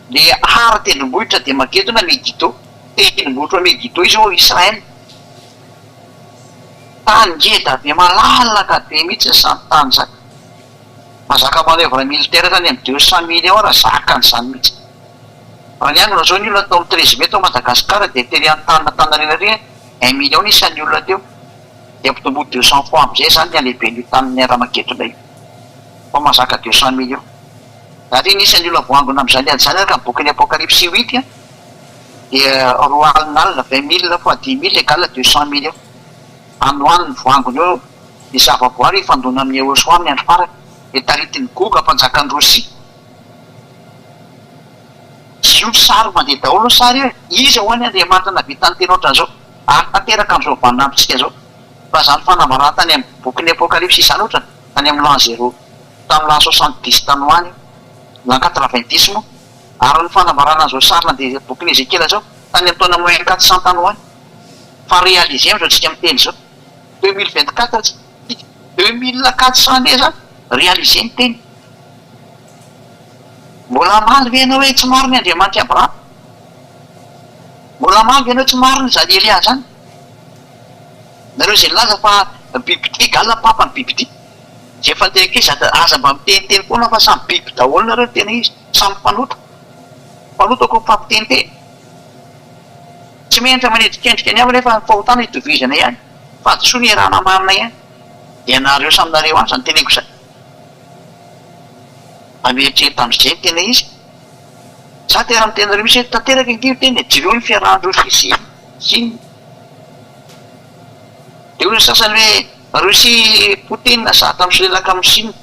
le ara tendrombohitra de Mageddon na Megiddo tendrombohitra Megiddo izy ao Israel tany ngeda be malalaka be mihitsy zany tany zany mazaka manœuvre militaire zany amy 200 000 eo raha zaka n'izany mihitsy raha ny androna zao ny olona tao amy 13 mai tao Madagasikara de teny antany Tanarena reny 1 million isan'ny olona teo de ampitombo 200 fois am'izay zany ny alehiben'io tamin'ny Aramageddon io fa mazaka 200 000 satria nisan'ny olona voangona am'izany ady zany araka boky ny Apocalypse 8 dia roa alin'alina 20 000 fois 10 000 égale 200 000 anoany ny voangony eo ny zavaboary ifandona amin'ny Eosoa amin'ny andro farany de taritiny goga mpanjakany Russie io sary mandeha daholo sary hoe izy ho any Andriamanitra navitany teny ohatran'izao ary tanteraka am'izao vaninandrontsika zao fa zany fanambarana tany amin'ny boky ny Apocalypse izany ohatra tany amin'ny l'an 0 tamin'ny l'an 70 tany hoany l'an 90 moa ary ny fanambarana zao sary nandeha boky ny Ezekiela zao tany amin'ny taona moins 400 tany hoany fa réalisé am'izao tsika miteny zao 2024 2400 ne zany réalisé ny teny mbola maly ve ianao hoe tsy mariny Andriamanitra Abraham mbola maly ve ianao tsy mariny zany Elia zany nareo zay nilaza fa biby galina papa ny biby ty zay fanteraka izy aza mba miteniteny foana fa samy biby daholo nareo tena izy samy mpanota koa fampiteniteny tsy menitra manendrikendrika any aminy efa fahotana hitovizana ihany fa adosoa ny erana marina ihany de anareo saminareo any zany teneko zany ametreta am'izay tena izy za tena mitenareo misy tanteraka io teny jireo ny fiarahandreo sy de ozy sasany hoe Russie Poutine zata misolelaka amy Chine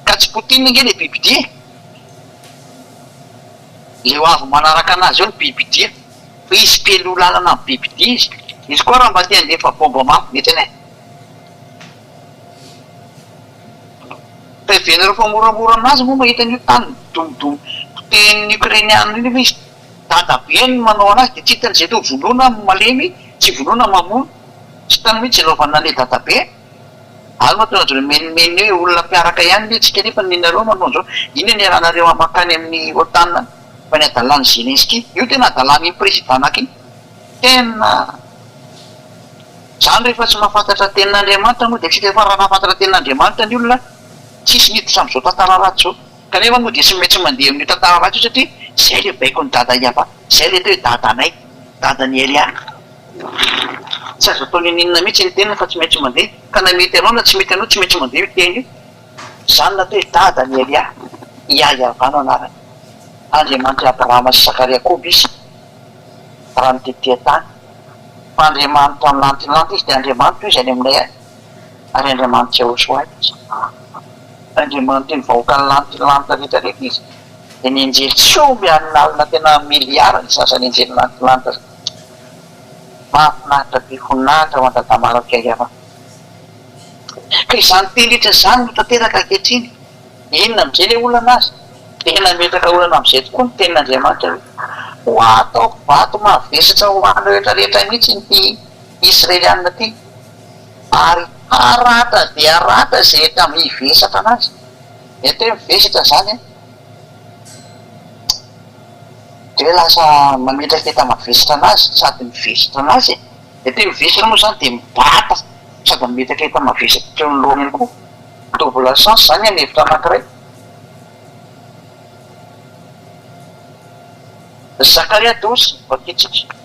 ka tsy Poutine nge le bibidia le ho avy manaraka anazy eo ny bibidia fa izy pelo lalana amy bibidia izy koa raha mba te andefa bomba mafy mety ane fa ivenareo fa moramora aminazy moa mahita an'io tany domodomo tenin'ny Ukrainiana iny fa izy dadabe ny manao anazy de tsy hitany zay to volona malemy tsy volona mamono tsy tany mihitsy ilaovana le dadabe alma tonga zao menimeny hoe olona mpiaraka ihany letsika nefa ninareo manao zao iny ny rahanareo amakany amin'ny otan fa ny adalany Zelensky io tena adalany iny présidentka iny tena zany rehefa tsy mahafantatra tenin'Andriamanitra moa de tsy rehefa raha mahafantatra tenin'Andriamanitra ny olona tsisy miditra am'izao tantara ratsy zao kanefa moa de tsy maintsy mandeha amin'ny tantara ratsy io satria zay le baiko ny dada iava zay le atao hoe dadanay dadany Elia tsy azo atao ninina mihitsy ny teniny fa tsy maintsy mandeha ka na mety anao na tsy mety anao tsy maintsy mandeha io teny io zany natao hoe dadany Elia iaiavana anarany Andriamanitra Abrahama sy Sakaria koa misy raha mitetia tany fa Andriamanitra milantilanty izy de Andriamanitra io zay any aminay ary Andriamanitra Jehoshua izy Andriamanitra ny vahoaka ny lantilanta rehetrarehetra izy de ny enjely tsy omby amin'alina tena miliara ny sasany enjely lantilanta mahafinaritra be voninahitra ho an-tadamaraka iaiavana ka izany telitra zany no tanteraka ankehitriny inona am'izay le olana azy tena metraka olana am'izay tokoa ny tenin'Andriamanitra ho atao vato mavesatra ho any rehetrarehetra mihitsy ny Israelianina ty ary arata de arata zay etra mivesatra anazy eto hoe mivesatra zany de lasa mametraka eta mavesatra anazy sady mivesatra anazy eto hoe mivesatra moa zany de mibata sady mametraka eta mavesatra treo ny lohany koa double sens zany any hevitra anankiray Zakaria 12 vakitsika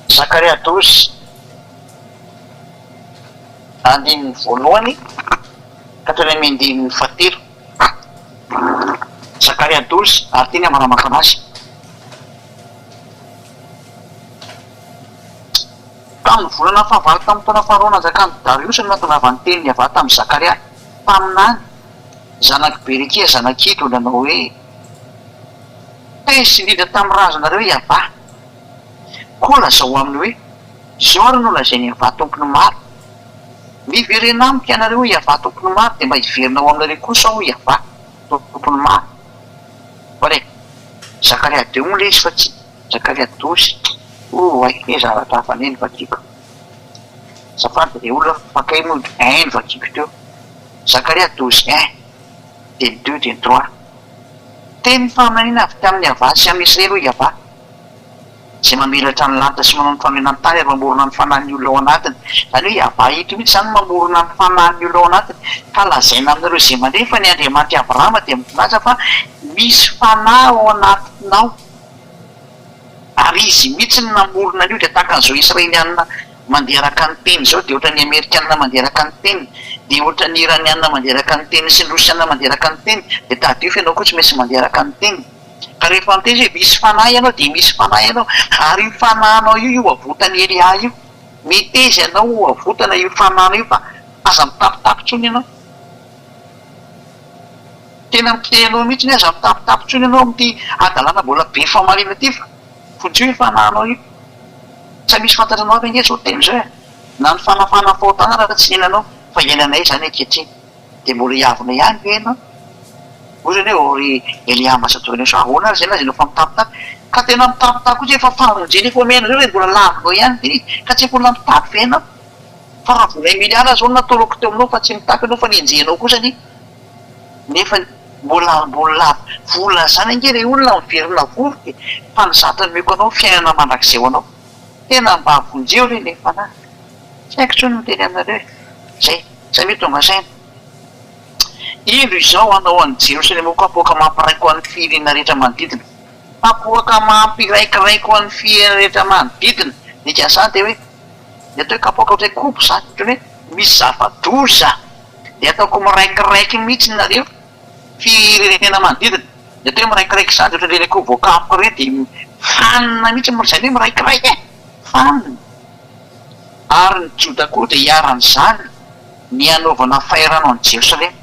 Zakaria 12 andininy voalohany ka toy ny andininy fahatelo Zakaria 12 ary teny amaramaka anazy tamin'ny volana fahavalo tamin'ny taona faharoa nanjakany Dariosy no nahatonga ny teniny avy tamin'ny Zakaria taminany zanaky Berekia zanakido nanao hoe sy indrindra tamin'ny razanareo iavà koa lazao aminy hoe zao ary no lazay ny avà tompony maro miverena amika ianareo iavà tompony maro de mba hiverinao aminareo kosa ho iavà tompony maro bare Zakaria 2 le izy fa tsy Zakaria 12 ay e zavatra hafa neny vakiko zafady de olona fakay moa ny vakiko teo Zakaria 12 1 de 2 de 3 teny famanina avy tamin'ny avà sy amin'ny Israely hoe iavà zay mamelatra ny lanitra sy manao ny faminany tany ary mamorona ny fanahin'ny olona ao anatiny zany hoe iavà ito mihitsy zany mamorona ny fanahin'ny olona ao anatiny ka lazaina aminareo zay mandeha fa ny Andriamanitra Abrahama de milaza fa misy fanahy ao anatinao ary izy mihitsy ny namorona an'io de tahaka an'izao Israelianina mandeha araka ny teny zao de ohatra ny Amerikanina mandeha araka ny teny de ohatra ny Iranianina mandeha araka ny teny sy ny Rosianina mandeha araka ny teny de tadio ianao koa tsy maintsy mandeha araka ny teny ka rehefa miteny hoe misy fanahy ianao de misy fanahy ianao ary io fanahinao io avotany Elia io mitezy ianao avotana io fanahinao io fa aza mitapitapitsony ianao tena mitenao mihitsy ny aza mitapitapitsony ianao amty adalana mbola be famarina ty fa fotsy io fanahinao io tsy misy fantatranao aby nge zao teny zao na ny fanafana fahotana raha tsy nenanao fa ienanay zany ankehitriny de mbola iavina ihany ve ianao ozany hoe ry Elia masatorina so ahoana ary zay na zay nao fa mitapitapy ka tena mitapitapy koa tsy efa famonjeny efa omena zao hoe mbola lavinao ihany de ka tsy mbola mitapy ve ianao fa raha vola miliara zao natoloko teo aminao fa tsy mitapy ianao fa nienjenao kosa ny nefa mbola vola zany ange le olona miverina vory de fa nizatany meko anao fiainana mandrakizay ho anao tena mba avonjeo le nefa na tsy haiko tsony miteny aminareo zay zay mety tonga saina indro izao anao any Jerosalema koa apoaka mampiraiko an'ny firenena rehetra manodidina apoaka mampiraikiraiko an'ny firenena rehetra manodidina nika zany de hoe de atao hoe kapoaka ohatray kobo zany ohatrany hoe misy zava-doza de ataoko miraikiraiky mihitsy nareo firenena manodidina de atao hoe miraikiraiky zany de ohatry le koa voakapoka re de fanina mihitsy zany hoe miraikiraiky fanina ary ny Joda koa de hiaran'izany ny anaovana fairanao any Jerosalema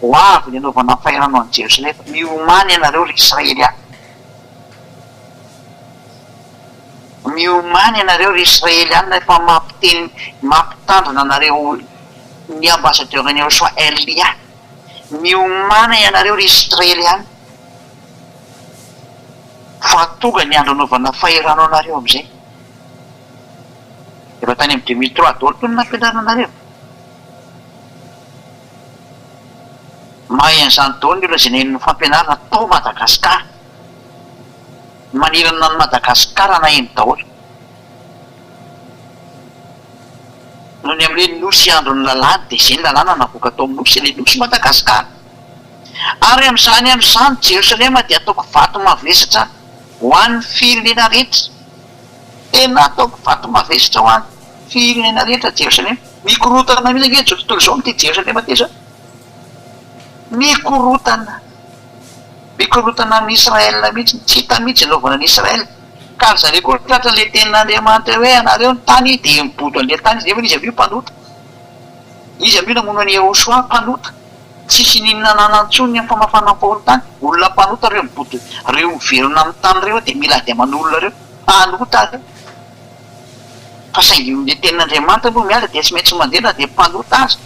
ho avy ny anaovana fairanao any Jerosalema miomany ianareo ry Israely miomany ianareo ry Israelianina efa mampiteny mampitandrina anareo ny ambassadeur-ny Joshua Elia miomana ianareo ry Israelianina fa tonga ny andro anaovana fairanao anareo am'izay efa tany amin'ny Dimitro Adolo tony nampianaranareo. Mahay an'izany daholo ireo izay nen'ny fampianarana tao Madagasikara. Manirana ny Madagasikara na eny daholo. Noho ny amin'ilay nosy andro ny lalàna dia izay ny lalàna navoaka tao amin'ny nosy, ilay nosy Madagasikara. Ary amin'izany Jerosalema dia ataoko vato mavesatra ho an'ny firenena rehetra. Tena ataoko vato mavesatra ho an'ny firenena rehetra Jerosalema. Mikorotana mihitsy ange tontolo izao n'ity Jerosalema ty zao. Mikorotana amin'ny Israel mihitsy, tsy hita mihitsy ilaovana ny Israel. Ka ry zareo koa tratra le tenin'Andriamanitra hoe anareo ny tany dia miboto an'ilay tany izy izy amin'io mpanota. Izy amin'io namono an'i Yehosoa mpanota. Tsisy ninona nanantsony amin'ny famafana tany. Olona mpanota reo miboto, reo miverona amin'ny tany reo dia mila dia man'olona reo mpanota reo. Fa saingy le tenin'Andriamanitra moa miala dia tsy maintsy mandeha dia mpanota azy.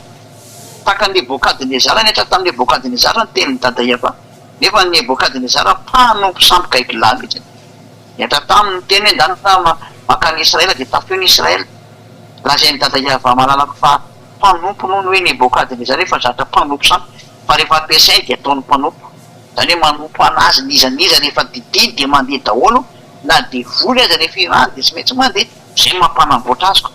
Taka ny Nebokadinezara netra tamin'ny Nebokadinezara ny tenin'ny dada Iava. Nefa ny Nebokadinezara mpanompo samboka igla mihitsy. Netra tamin'ny teny endana makany Israela dia tafio ny Israel. Lazain'ny dada Iava malalaka fa mpanompo noho ny hoe Nebokadinezara efa zatra mpanompo samboka. Fa rehefa ampiasainy dia ataony mpanompo. Zany hoe manompo anazy nizaniza rehefa didiny dia mandeha daholo, na dia voly aza rehefa irany dia tsy maintsy mandeha. Izay mampanamboatra azy koa.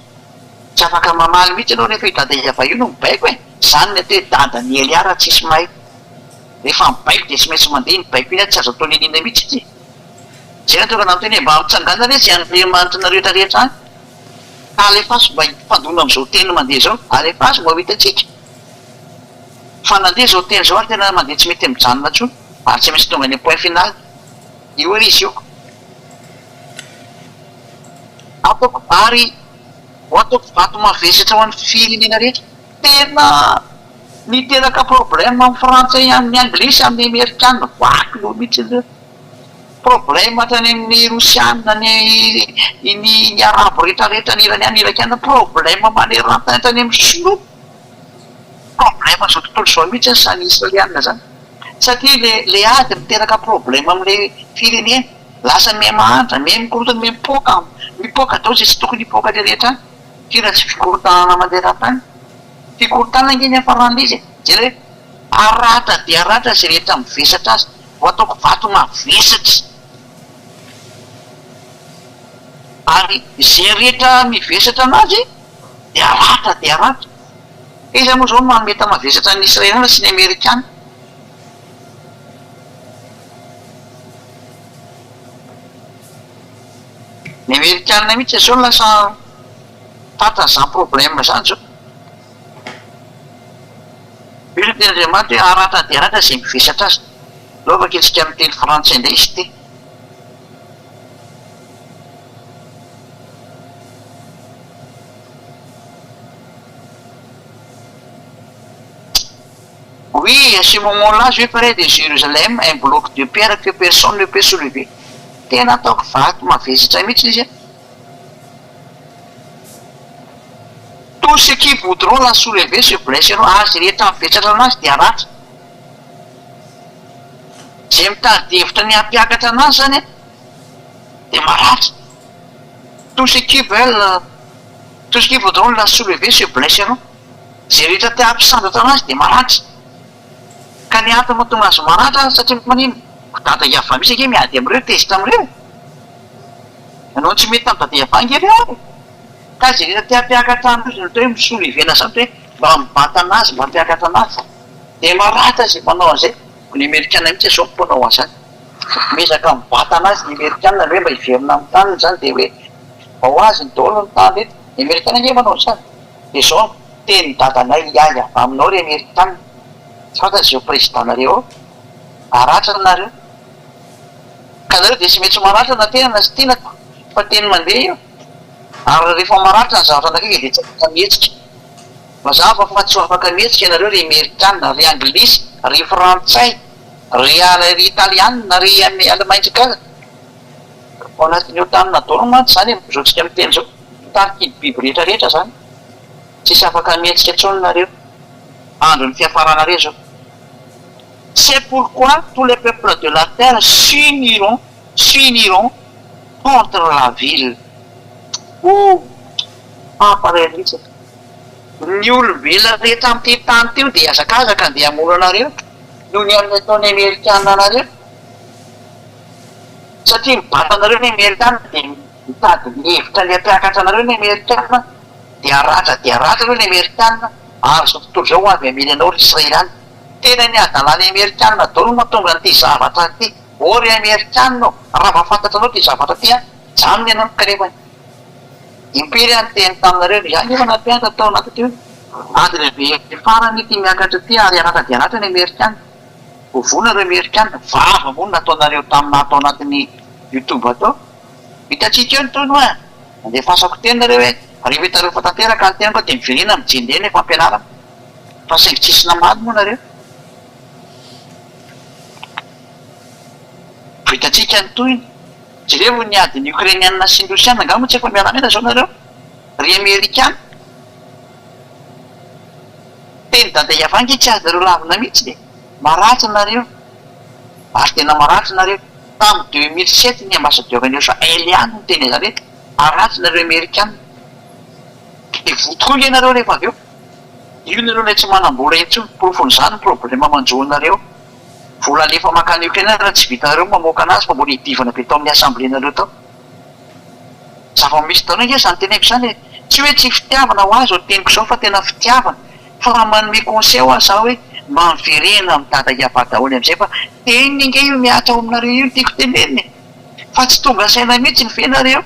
Tsy afaka mamaly mihitsy ianao rehefa dada Iava io no mibaiko hoe zany ny atao hoe dada ny Eliara tsisy mahay. Rehefa mibaiko dia tsy maintsy mandeha ny baiko iny tsy azo atao ninina mihitsy izy. Zay natokana amin'ny teny mba mitsangana re izay Andriamanitra nareo rehetra any. Alefa azy mba himpandona amin'izao teny mandeha zao, alefa azy mba ho hitantsika. Fa nandeha zao teny zao ary tena mandeha tsy mety mijanona intsony, ary tsy maintsy tonga any point final. Io ary izy io. Ary ho ataoko vato mavesatra ho an'ny firenena rehetra. Tena niteraka problème amin'ny frantsay, amin'ny anglisy, amin'ny amerikanina, vaky loha mihitsy ireo. Problème hatrany amin'ny rosianina, ny arabo rehetrarehetra ny iraniana irakiana, problème manerantany hatrany amin'ny sinoa. Problème zao tontolo izao mihitsy ny sany israelianina zany. Satria le ady miteraka problème amin'ilay firenena. Lasa miha-mahantra, miha-mikorotana, mipoaka atao izay tsy tokony hipoaka rehetra. Kira tsy fikorotana manderan-tany. Fikorotana ingeny hafarana izy. Zay hoe aratra dia aratra izay rehetra mivesatra azy. Ho ataoko vato mavesatra. Ary izay rehetra mivesatra anazy dia aratra dia aratra. Izy moa zao no manome mavesatra ny Israeliana sy ny Amerikana. Ny Amerikana mihitsy zao lasa fatran'izany problème zany zao. Io no teny Andriamanitra hoe aratra dia aratra izay mivesatra azy. Laovaka etsika amin'ny teny frantsay indray izy ity. Oui, à ce moment-là, je ferai de Jérusalem un bloc de pierre que personne ne peut soulever. Tena ataoko vato mavesatra mihitsy izy. Tous ceux qui voudront la soulever se blesseront. Azy rehetra mivesatra anazy dia aratra. Izay mitady hevitra ny hampiakatra anazy zany dia maratra. Tous ceux qui voudront la soulever se blesseront. Izay rehetra te hampisandratra anazy dia maratra. Ka ny antony mahatonga azy maratra satria manino? Dada Iava misy ange miady amin'ireo, tezitra amin'ireo. Ianao tsy mety amin'ny dada Iava ange ireo. Ka izay rehetra te hampiakatra anazy no hoe misolevena zany hoe mba mibata anazy, mba hampiakatra anazy. Dia maratra izay manao an'izay. Ny Amerikana mihitsy zao mponao an'izany. Mezaka mibata anazy ny Amerikana hoe mba hiverina amin'ny taniny zany dia hoe ao azy ny daholo ny tany eto. Ny Amerikana ange manao an'izany. Dia zao teny dadanay Iava aminao ry Amerikana. Tsy fantatry izao présidentareo aratra nareo. Ka nareo dia tsy maintsy maratra na tena na tsy tianako fa teny mandeha io. Ary rehefa maratra ny zavatra anakaiky dia tsy afaka mihetsika. Mazava fa tsy afaka mihetsika ianareo ry Amerikana, ry Anglisy, ry Frantsay, ry Italiana, ry Alemaintsika. Ao anatin'io tanina daholo mantsy zany mizoatsika amin'ny teny zao. Tariky ny biby rehetrarehetra zany. Tsisy afaka mihetsika intsony nareo. Andro ny fiafaranareo zao. C'est pourquoi tous les peuples de la terre s'uniront contre la ville. famparealitsy ny olombelona rehetra amin'ity tany teo dia azakazaka andeha hamono anareo noho ny amin'ny ataony amerikanina anareo satria mibata anareo ny amerikanina dia mitady ny hevitra ny ampiakatra anareo ny amerikanina dia ratra reo ny amerikanina ary zao tontolo zao avy amilanao ry israeliana tena ny adalany amerikanina dao no mahatonga n'ity zavatra ty ory amerikanina raha mahafantatra anao ty zavatra ty a jaminy ianao nokarevany impiry any teny taminareo zany efa nampianatra tao anaty teo ady lehibe farany ty miakatra ty ary aratra dia aratra ny amerikanina vovona reo amerikanina vava moa nataonareo taminatao anatin'ny youtube atao hitatsika eo ny tono a andeha fasako tenareo hoe rehetareo fa tanteraka ny tenako dia mivirina mijendena efa ampianarana fa saingy tsisy namady moa nareo hitatsika ny toyny jereo ny adiny ukrainianina sy ny rosiana angamo tsy efa miaramena zao nareo ry amerikana teny dada iavangy tsy azy nareo lavina mihitsy de maratsy nareo ary tena maratsy nareo tamin'ny 2007 ny ambassadeur-neo sa eliany no teny zany hoe aratsy nareo amerikana de votokoa le nareo rehefa avy eo io nareo lay tsy manam-bola intsony profony zany problema manjoanareo vola lefa makany ukraina raha tsy vitanareo mamoaka anazy fa mbola hidivana be tao amin'ny assemblénareo tao zava-misy taona nge zany teneko zany tsy hoe tsy fitiavana ho azy o teniko zao fa tena fitiavana fa manome conseil ho azy za hoe mba miverena amin'ny dada iava daholo am'izay fa teny nge io miatra ao aminareo io tiako teneniny fa tsy tonga saina mihitsy ny fenareo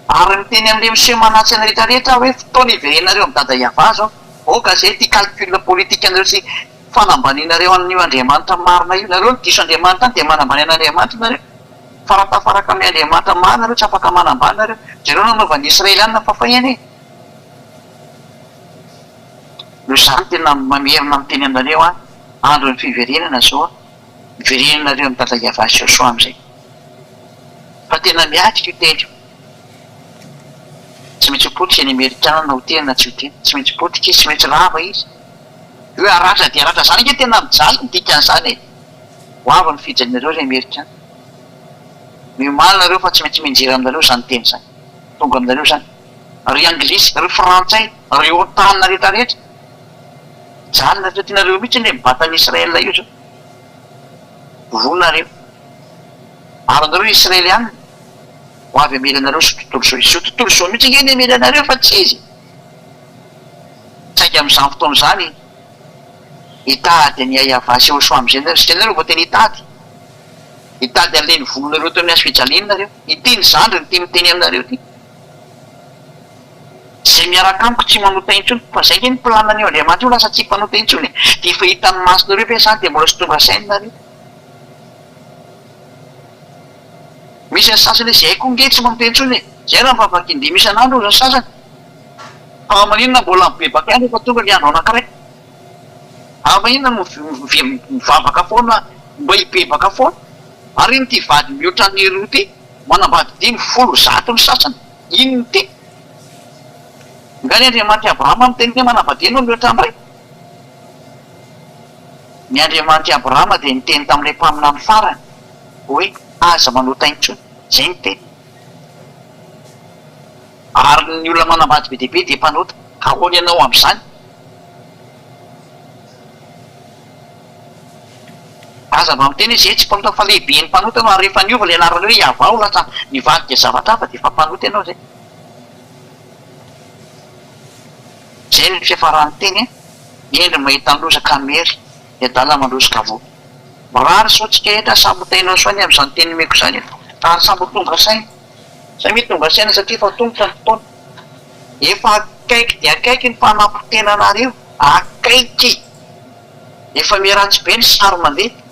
ary miteny amin'le monsieur manatsy ana rehetrarehetra hoe fotoana iverenareo amin'ny dada iava zao oka zay ty calcul politique anareo sy fanambaninareo an'io andriamanitra marina io nareo ny diso andriamanitra any dia manambany an'andriamanitra nareo fa raha tafaraka amin'ny andriamanitra marina nareo tsy afaka manambany nareo zareo nanaovan'ny israelianina fafahiny no zany tena mamerina miteny aminareo a andro ny fiverenana zao miverenanareo amin'ny dada iava sosoa am'izay fa tena miatrika io teny tsy maintsy potika ny amerikana na hotenina tsy hoteny tsy maintsy potika izy tsy maintsy rava izy io aratra dia aratra zany nge tena mijaly ny dikan'izany e ho avy ny fijanareo ry amerikana miomaly nareo fa tsy maintsy minjery aminareo zany teny zany tonga aminareo zany ry anglisy ry frantsay ry otanina rehetrarehetra jany nareo tianareo mihitsy le mibatany israela io zao vonareo ary nareo israelianina ho avy amelanareo so tontolo zao izy so tontolo zao mihitsy nge ny amelanareo fa tsy izy tsaiky am'izany fotoana zany hitady ny aiavasy eo so am'izay nareo satria nareo vo tena hitady an'le ny volonareo teo amin'ny azy fijalinareo ity ny zandry ny ty miteny aminareo ty zay miaraka amiko tsy manota intsony fa zay nge ny planany eo andriamanitra io lasa tsy mpanota intsony de efa hitan'ny masonareo ve zany de mbola sy tonga sainareo misy ny sasany hoe zay koa nge tsy manota intsony zay raha mivavakindimy isan'andro zany sasany fa maninona mbola mibebaka ihany efa tonga ny andro anankiray maninona mivavaka foana mba hibebaka foana ary iny ty vady mihoatra ny roa ty manambady dimy 10 ny sasany inony ty ngany andriamanitra abrahama miteny hoe manambady no mihoatra amray ny andriamanitra abrahama dia niteny tamin'ilay mpaminany farany hoe aza manota intsony zay ny teny ary ny olona manambady be dehibe dia mpanota ahoany ianao am'izany aza mba miteny hoe zay tsy mpanota fa lehibe ny mpanota no ary rehefa niova le anarana hoe iavao lasa nivadika zavatra hafa dia efa mpanota ianao zay zay ny fiafarany teny endry mahita nylozaka mery de adala mandrozaka vo marary sotsika etra sambotainao soany am'izany teny meko zany ary sambo tonga saina zay mety tonga saina satria fa tongotra ny fotoana efa akaiky de akaiky ny fanampotena anareo akaiky efa miaratsy be ny sary mandeha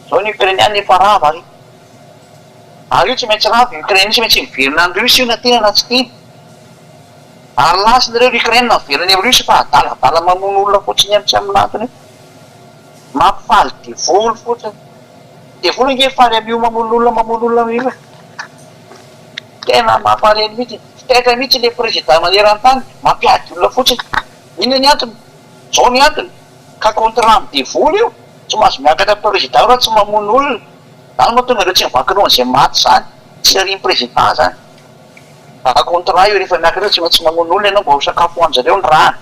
zao ny ukrainiana efa rava ary io tsy maintsy rava ukraine tsy maintsy miverina andreo sy io na tena na tsy teny ary lasy nareo ry ukraine miveriny am'reo sy fa adaladala mamono olona fotsiny amitsy aminatiny mampifaly devolo fotsiny devolo nge faly am'io mamono olona io tena mampareny mihitsy fitaitra mihitsy le président maneran-tany mampiady olona fotsiny inona ny antony zao ny antony ka contrat amy devolo io tsy mahazo miakatra président raha tsy mamono olona zany mahatonga reo tsy mivakinao an'izay maty zany tsy ariny président zany akontra io rehefa miakatra tsy maintsy mamono olona ianao mba ho sakafo hoanjareo ny rano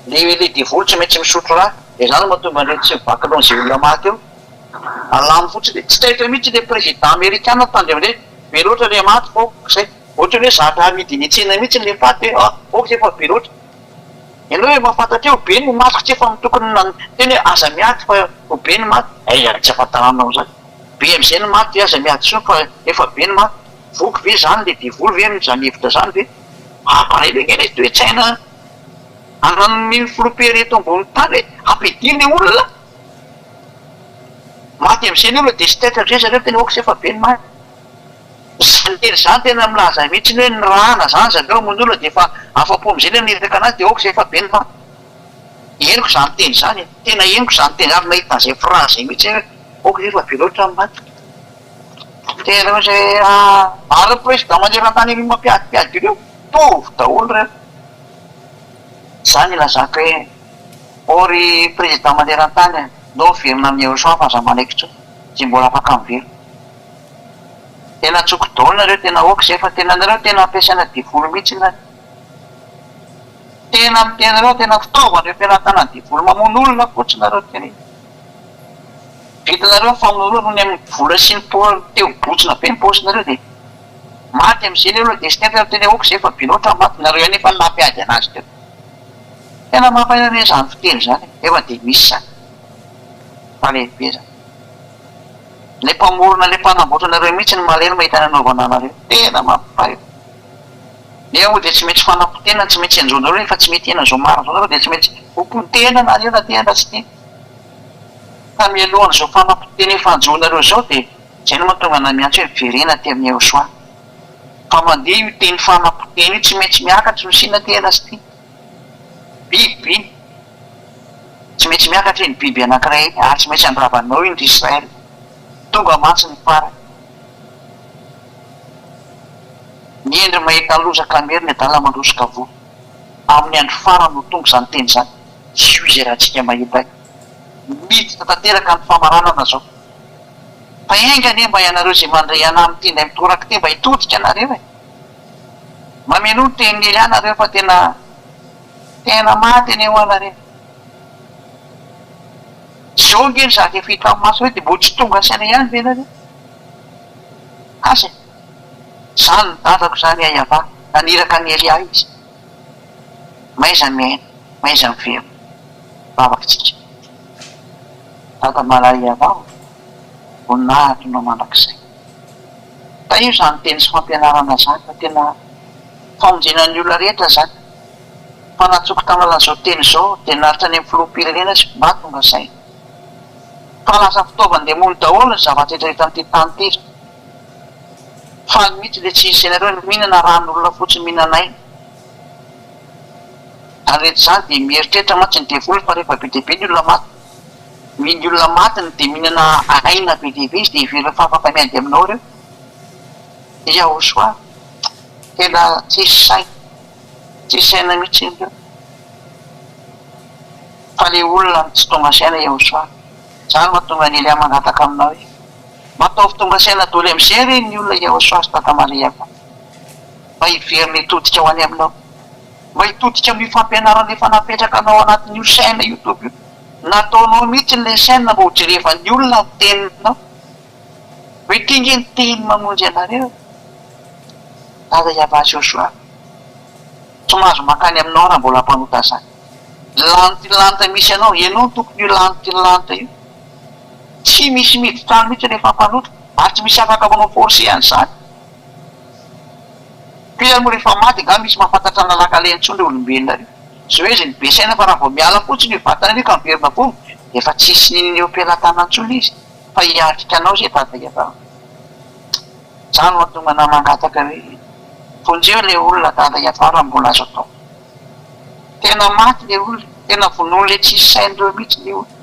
le divolo tsy maintsy misotro rano de zany mahatonga an'ireny tsy mivaky aloha zay olona maty eo alamy fotsiny tsy tahitra mihitsy le président américain tandry am'le be loatra le maty fo zay ohatra hoe zatra amidy nitsena mihitsy le faty hoe oka efa be loatra ianao hoe mahafantatra eo be ny maty tsy efa mitokony teny hoe aza miaty fa ho be ny maty tsy afantaranao zany be am'izay ny maty aza miaty so fa efa be ny maty voky ve zany le divolo ve zany hevitra zany ve aparay le ngena toe-tsaina anan'ny filopereto ambony tany hoe ampidiny le olona maty am'izay ny olona de sy taitra dre zareo tena oka sy efa be ny maty zany zany tena milaza mihitsy ny hoe ny rana zany zareo mono olona de efa afa-po am'izay le niraka anazy de oka sy efa be ny maty eniko zany teny zany tena eniko zany teny ary nahita an'izay phrase zay mihitsy hoe oka sy efa be loatra maty tena zay ary président maneran-tany iny mampiadipiady ireo tovy daholo reo zany ilazako hoe ory président maneran-tany no verina amin'ny erosoa fa za manaikitra tsy mbola afaka mivero tena tsoko daolo nareo tena oka zay fa tena nareo tena ampiasaina divolo mihitsy na tena mitenareo tena fitaovanareo mpiaratana ny divolo mamono olona fotsy nareo teny vitanareo famono olona ny amin'ny vola sy ny teo botsina be ny posinareo de maty am'izay le oloha de sy tena tena oka zay fa be loatra maty nareo ihany efa nampiady anazy teo tena mampainareo zany fiteny zany efa de misy zany fa lehibe zany le mpamorona le mpanamboatra nareo mihitsy ny maleny mahita nanaovana anareo tena mampaio le moa de tsy maintsy fanapotena tsy maintsy anjonareo efa tsy mety ena zao maro zao nareo de tsy maintsy opotena na eo na tena tsy tena fa mialohan' zao fanapotena efa anjonareo zao de zay no mahatonga na miantsy hoe verena ty amin'ny erosoa fa mandeha io teny fanapotena io tsy maintsy miakatra nosina tena sy ty biby tsy maintsy miakatra iny biby anankiray ary tsy maintsy andravanao iny ry Israely tonga matsy ny fara ny endry mahita lozaka mery ny adala mandrosika vo amin'ny andro farany no tonga zany teny zany tsy ho izay rahantsika mahita miditra tanteraka ny famaranana zao fa enga ane mba ianareo zay mandray ana am'ty nday mitoraky ty mba hitodika anareo e mameno ny teniny ely anareo fa tena maty eny eo anareo zao ngeny zaka efa hita maso hoe de mbo tsy tonga saina ihany ve nareo asa zany ny dadako zany ayava naniraka ny Elia izy maiza miaina maiza mivero vavakytsika dada malay avao voninahitry no mandrakizay da io zany teny sy fampianarana zany fa tena famonjenan'ny olona rehetra zany fa natsoko tanalan'izao teny zao de naritra any amin'ny filoham-pirenena sy mba tonga saina fa lasa fitaovany de mono daholo ny zavatrehetrarehetra am'ty tany tira fa mihitsy le tsy isanareo ny mihinana ran'olona fotsiny mihinanay ary rehetra zany de mieritreritra matsy ny devolo fa rehefa be dehibe ny olona maty ny olona matiny de mihinana aina be dehibe izy de ivereo fafafamiady aminao reo iaho soa tena tsisy saina mihitsy iny reo fa le olona tsy tonga saina iaho soa zany mahatonga ny Elia mangataka aminao hoe mataovy tonga saina doly am'izay reny ny olona iaho soa sy tata Mariama mba hiverina hitodika ho any aminao mba hitodika amin'ny fampianarana efa napetraka anao anatin'io saina YouTube io nataonao mihitsy le saina mba ho jerevan'ny olona ny teninao hoe tinge ny teny mamonjy anareo dada iavazy io soa tsy mahazo makany aminao raha mbola mpanota zany lanta misy anao ianao tokony io lanta io tsy misy miditra mihitsy rehefa mpanota ary tsy misy afaka manao force ihany zany pila moa rehefa maty nga misy mahafantatra nalakalenytsony le olombelona reo zao hoe zay ny be saina fa raha vao miala fotsiny io vatana reo ka miverina fono efa tsisy ninny eo ampilatanantsony izy fa hiatrika anao zay dada iavao zany mahatonga na mangataka hoe fonjeo le olona dada iavao raha mbola azo atao tena maty le olona tena vonono le tsisy sainareo mihitsy le olona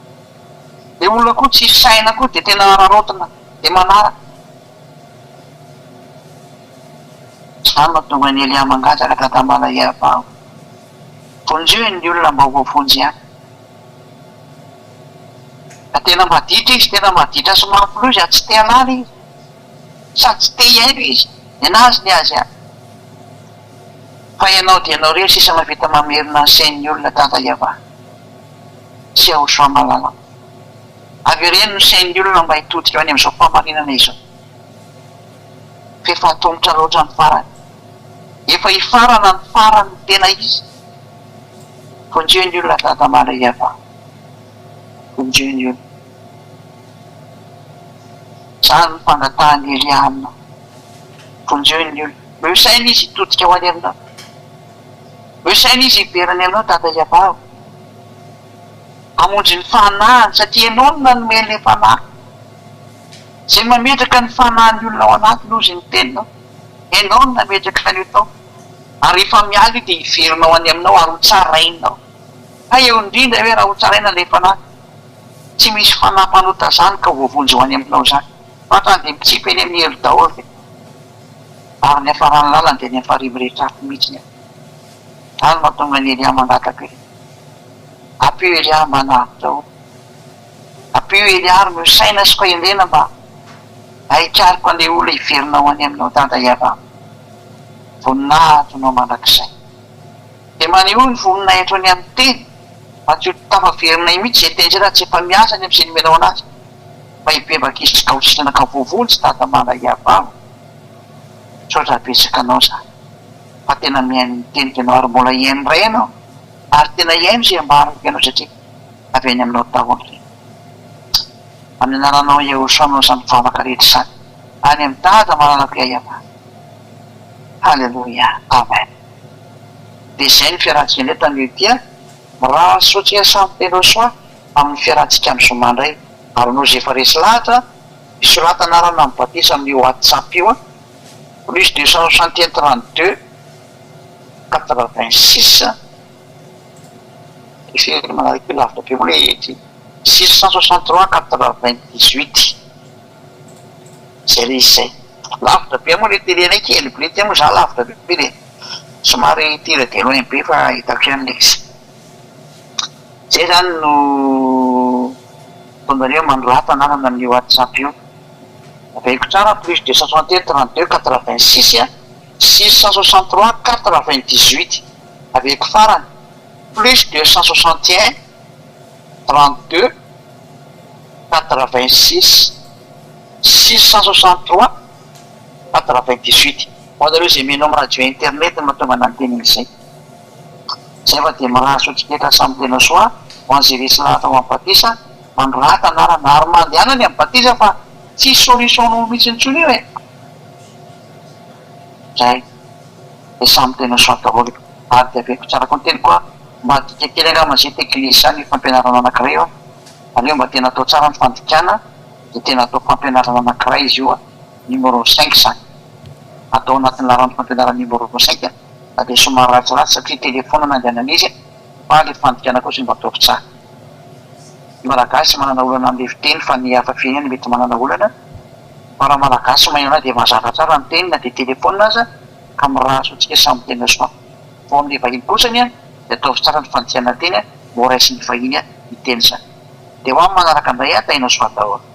le olona koa tsisy saina koa de tena ararotana de manaraka zany mahatonga ny Elia mangataka dada malay avao fonjeo ny olona mba voafonjy any da tena maditra izy tena maditra sy mafilo izy a tsy te alala izy sady tsy te iaino izy anazy ny azy any fa ianao dia ianao rery sisa mavita mamerina ny sain'ny olona tata iava tsy ahosoa malala avy ireny no sain'ny olona mba hitodika any amin'izao mpamarinana izao fefatombotra loatra ny farany efa hifarana ny farany tena izy fonjeo ny olona tata mala iava fonjeo ny olona zany ny fangatahany elianina fonjeo ny olona eo saina izy hitodika ho any aminao eo saina izy hiberany aminao tata iava amonjy ny fanahany satria ianao no nanome le fanahy zay mametraka ny fanahiny olona ao anatiny ozy ny teninao ianao no nametraka an'io tao ary efa mialy io dia hiverinao any aminao ary ho tsarainao fa eo indrindra hoe raha ho tsaraina le fanahy tsy misy fanahmpanota zany ka voavonjy ho any aminao zany fatra dia mitsipy eny amin'ny elo daholo ary ny afarany lalany dia ny afarimy rehetra afo mihitsiny any mahatonga ny elia mangataka io apio elia manavitra olo apio elia ary miosaina sy koa endrena mba ahikariko an'le olona hiverinao any aminao tata iava voninahitro nao mandrakizay dia maneho ny voninahitro any amin'ny teny mba tsy ho tafaverinay mihitsy zay teny zay raha tsy efa miasa any amin'izay nomenao anazy mba hibebaka izy tsy ka ho tsinanaka vovonjy tata mala iava tsotra betsaka anao zany fa tena mihainy tenika ianao ary mbola iaino ray ianao ary tena iaino zay ambariko ianao satria avy any aminao daholo amin'ny anaranao Jehosoa samy mivavaka rehetra izany any amin'ny tata malalako iava halleloia amen dia izay ny fiarahantsika indray tanio dia miraha sotsika samy Jehosoa amin'ny fiarahantsika amin'ny zoma indray ary nozy efa resy lahatra misorata anarana amin'ny batisa amin'ny WhatsApp io plus 261 32 86 ifiry manaraka io lavitra be moa le 663 98 zay le izy zay lavitra be moa le telenay kely be ty moa za lavitra be le somary tira de loin be fa hitako ihany le izy zay zany no tondareo mandroata anarana amin'ny WhatsApp io aveko tsara plus 261 32 86 663 98 aveko farany plus 261 32 86 663 98 hoanareo zay menao amin'ny radio internet mahatonga nanteny izay zay fa dia mirahaso tsiketa samy tena soa ho an'izay resy lahatra ho amin'ny batisa mandroata anarana ary mandehanany amin'ny batisa fa tsy solution no mihitsy ntsony io e zay dia samy tena soa daholo ary dia aveko tsara koa ny teny koa mba dika kely angamazay teglizy zany fampianarana anankiray io aleo mba tena atao tsara ny fandikana dia tena atao fampianarana anankiray izy io numéro 5 zany atao anatin'ny laran'ny fampianarana numéro 5 da dia somary ratsiratsy satria telefona nandehanana izy fa le fandikana koa sy mba ataoko tsara malagasy manana olana am'le fiteny fa ny hafa firenena mety manana olana fa raha malagasy mainana dia mazava tsara ny tenina dia telefona aza ka miraso tsika samy tena soa fo amin'le vahiny kosany a dia ataovy tsara ny fandikana teny a mora isy ny vahiny a ny teny zany dia ho amin'ny manaraka indray a tainao soa daholo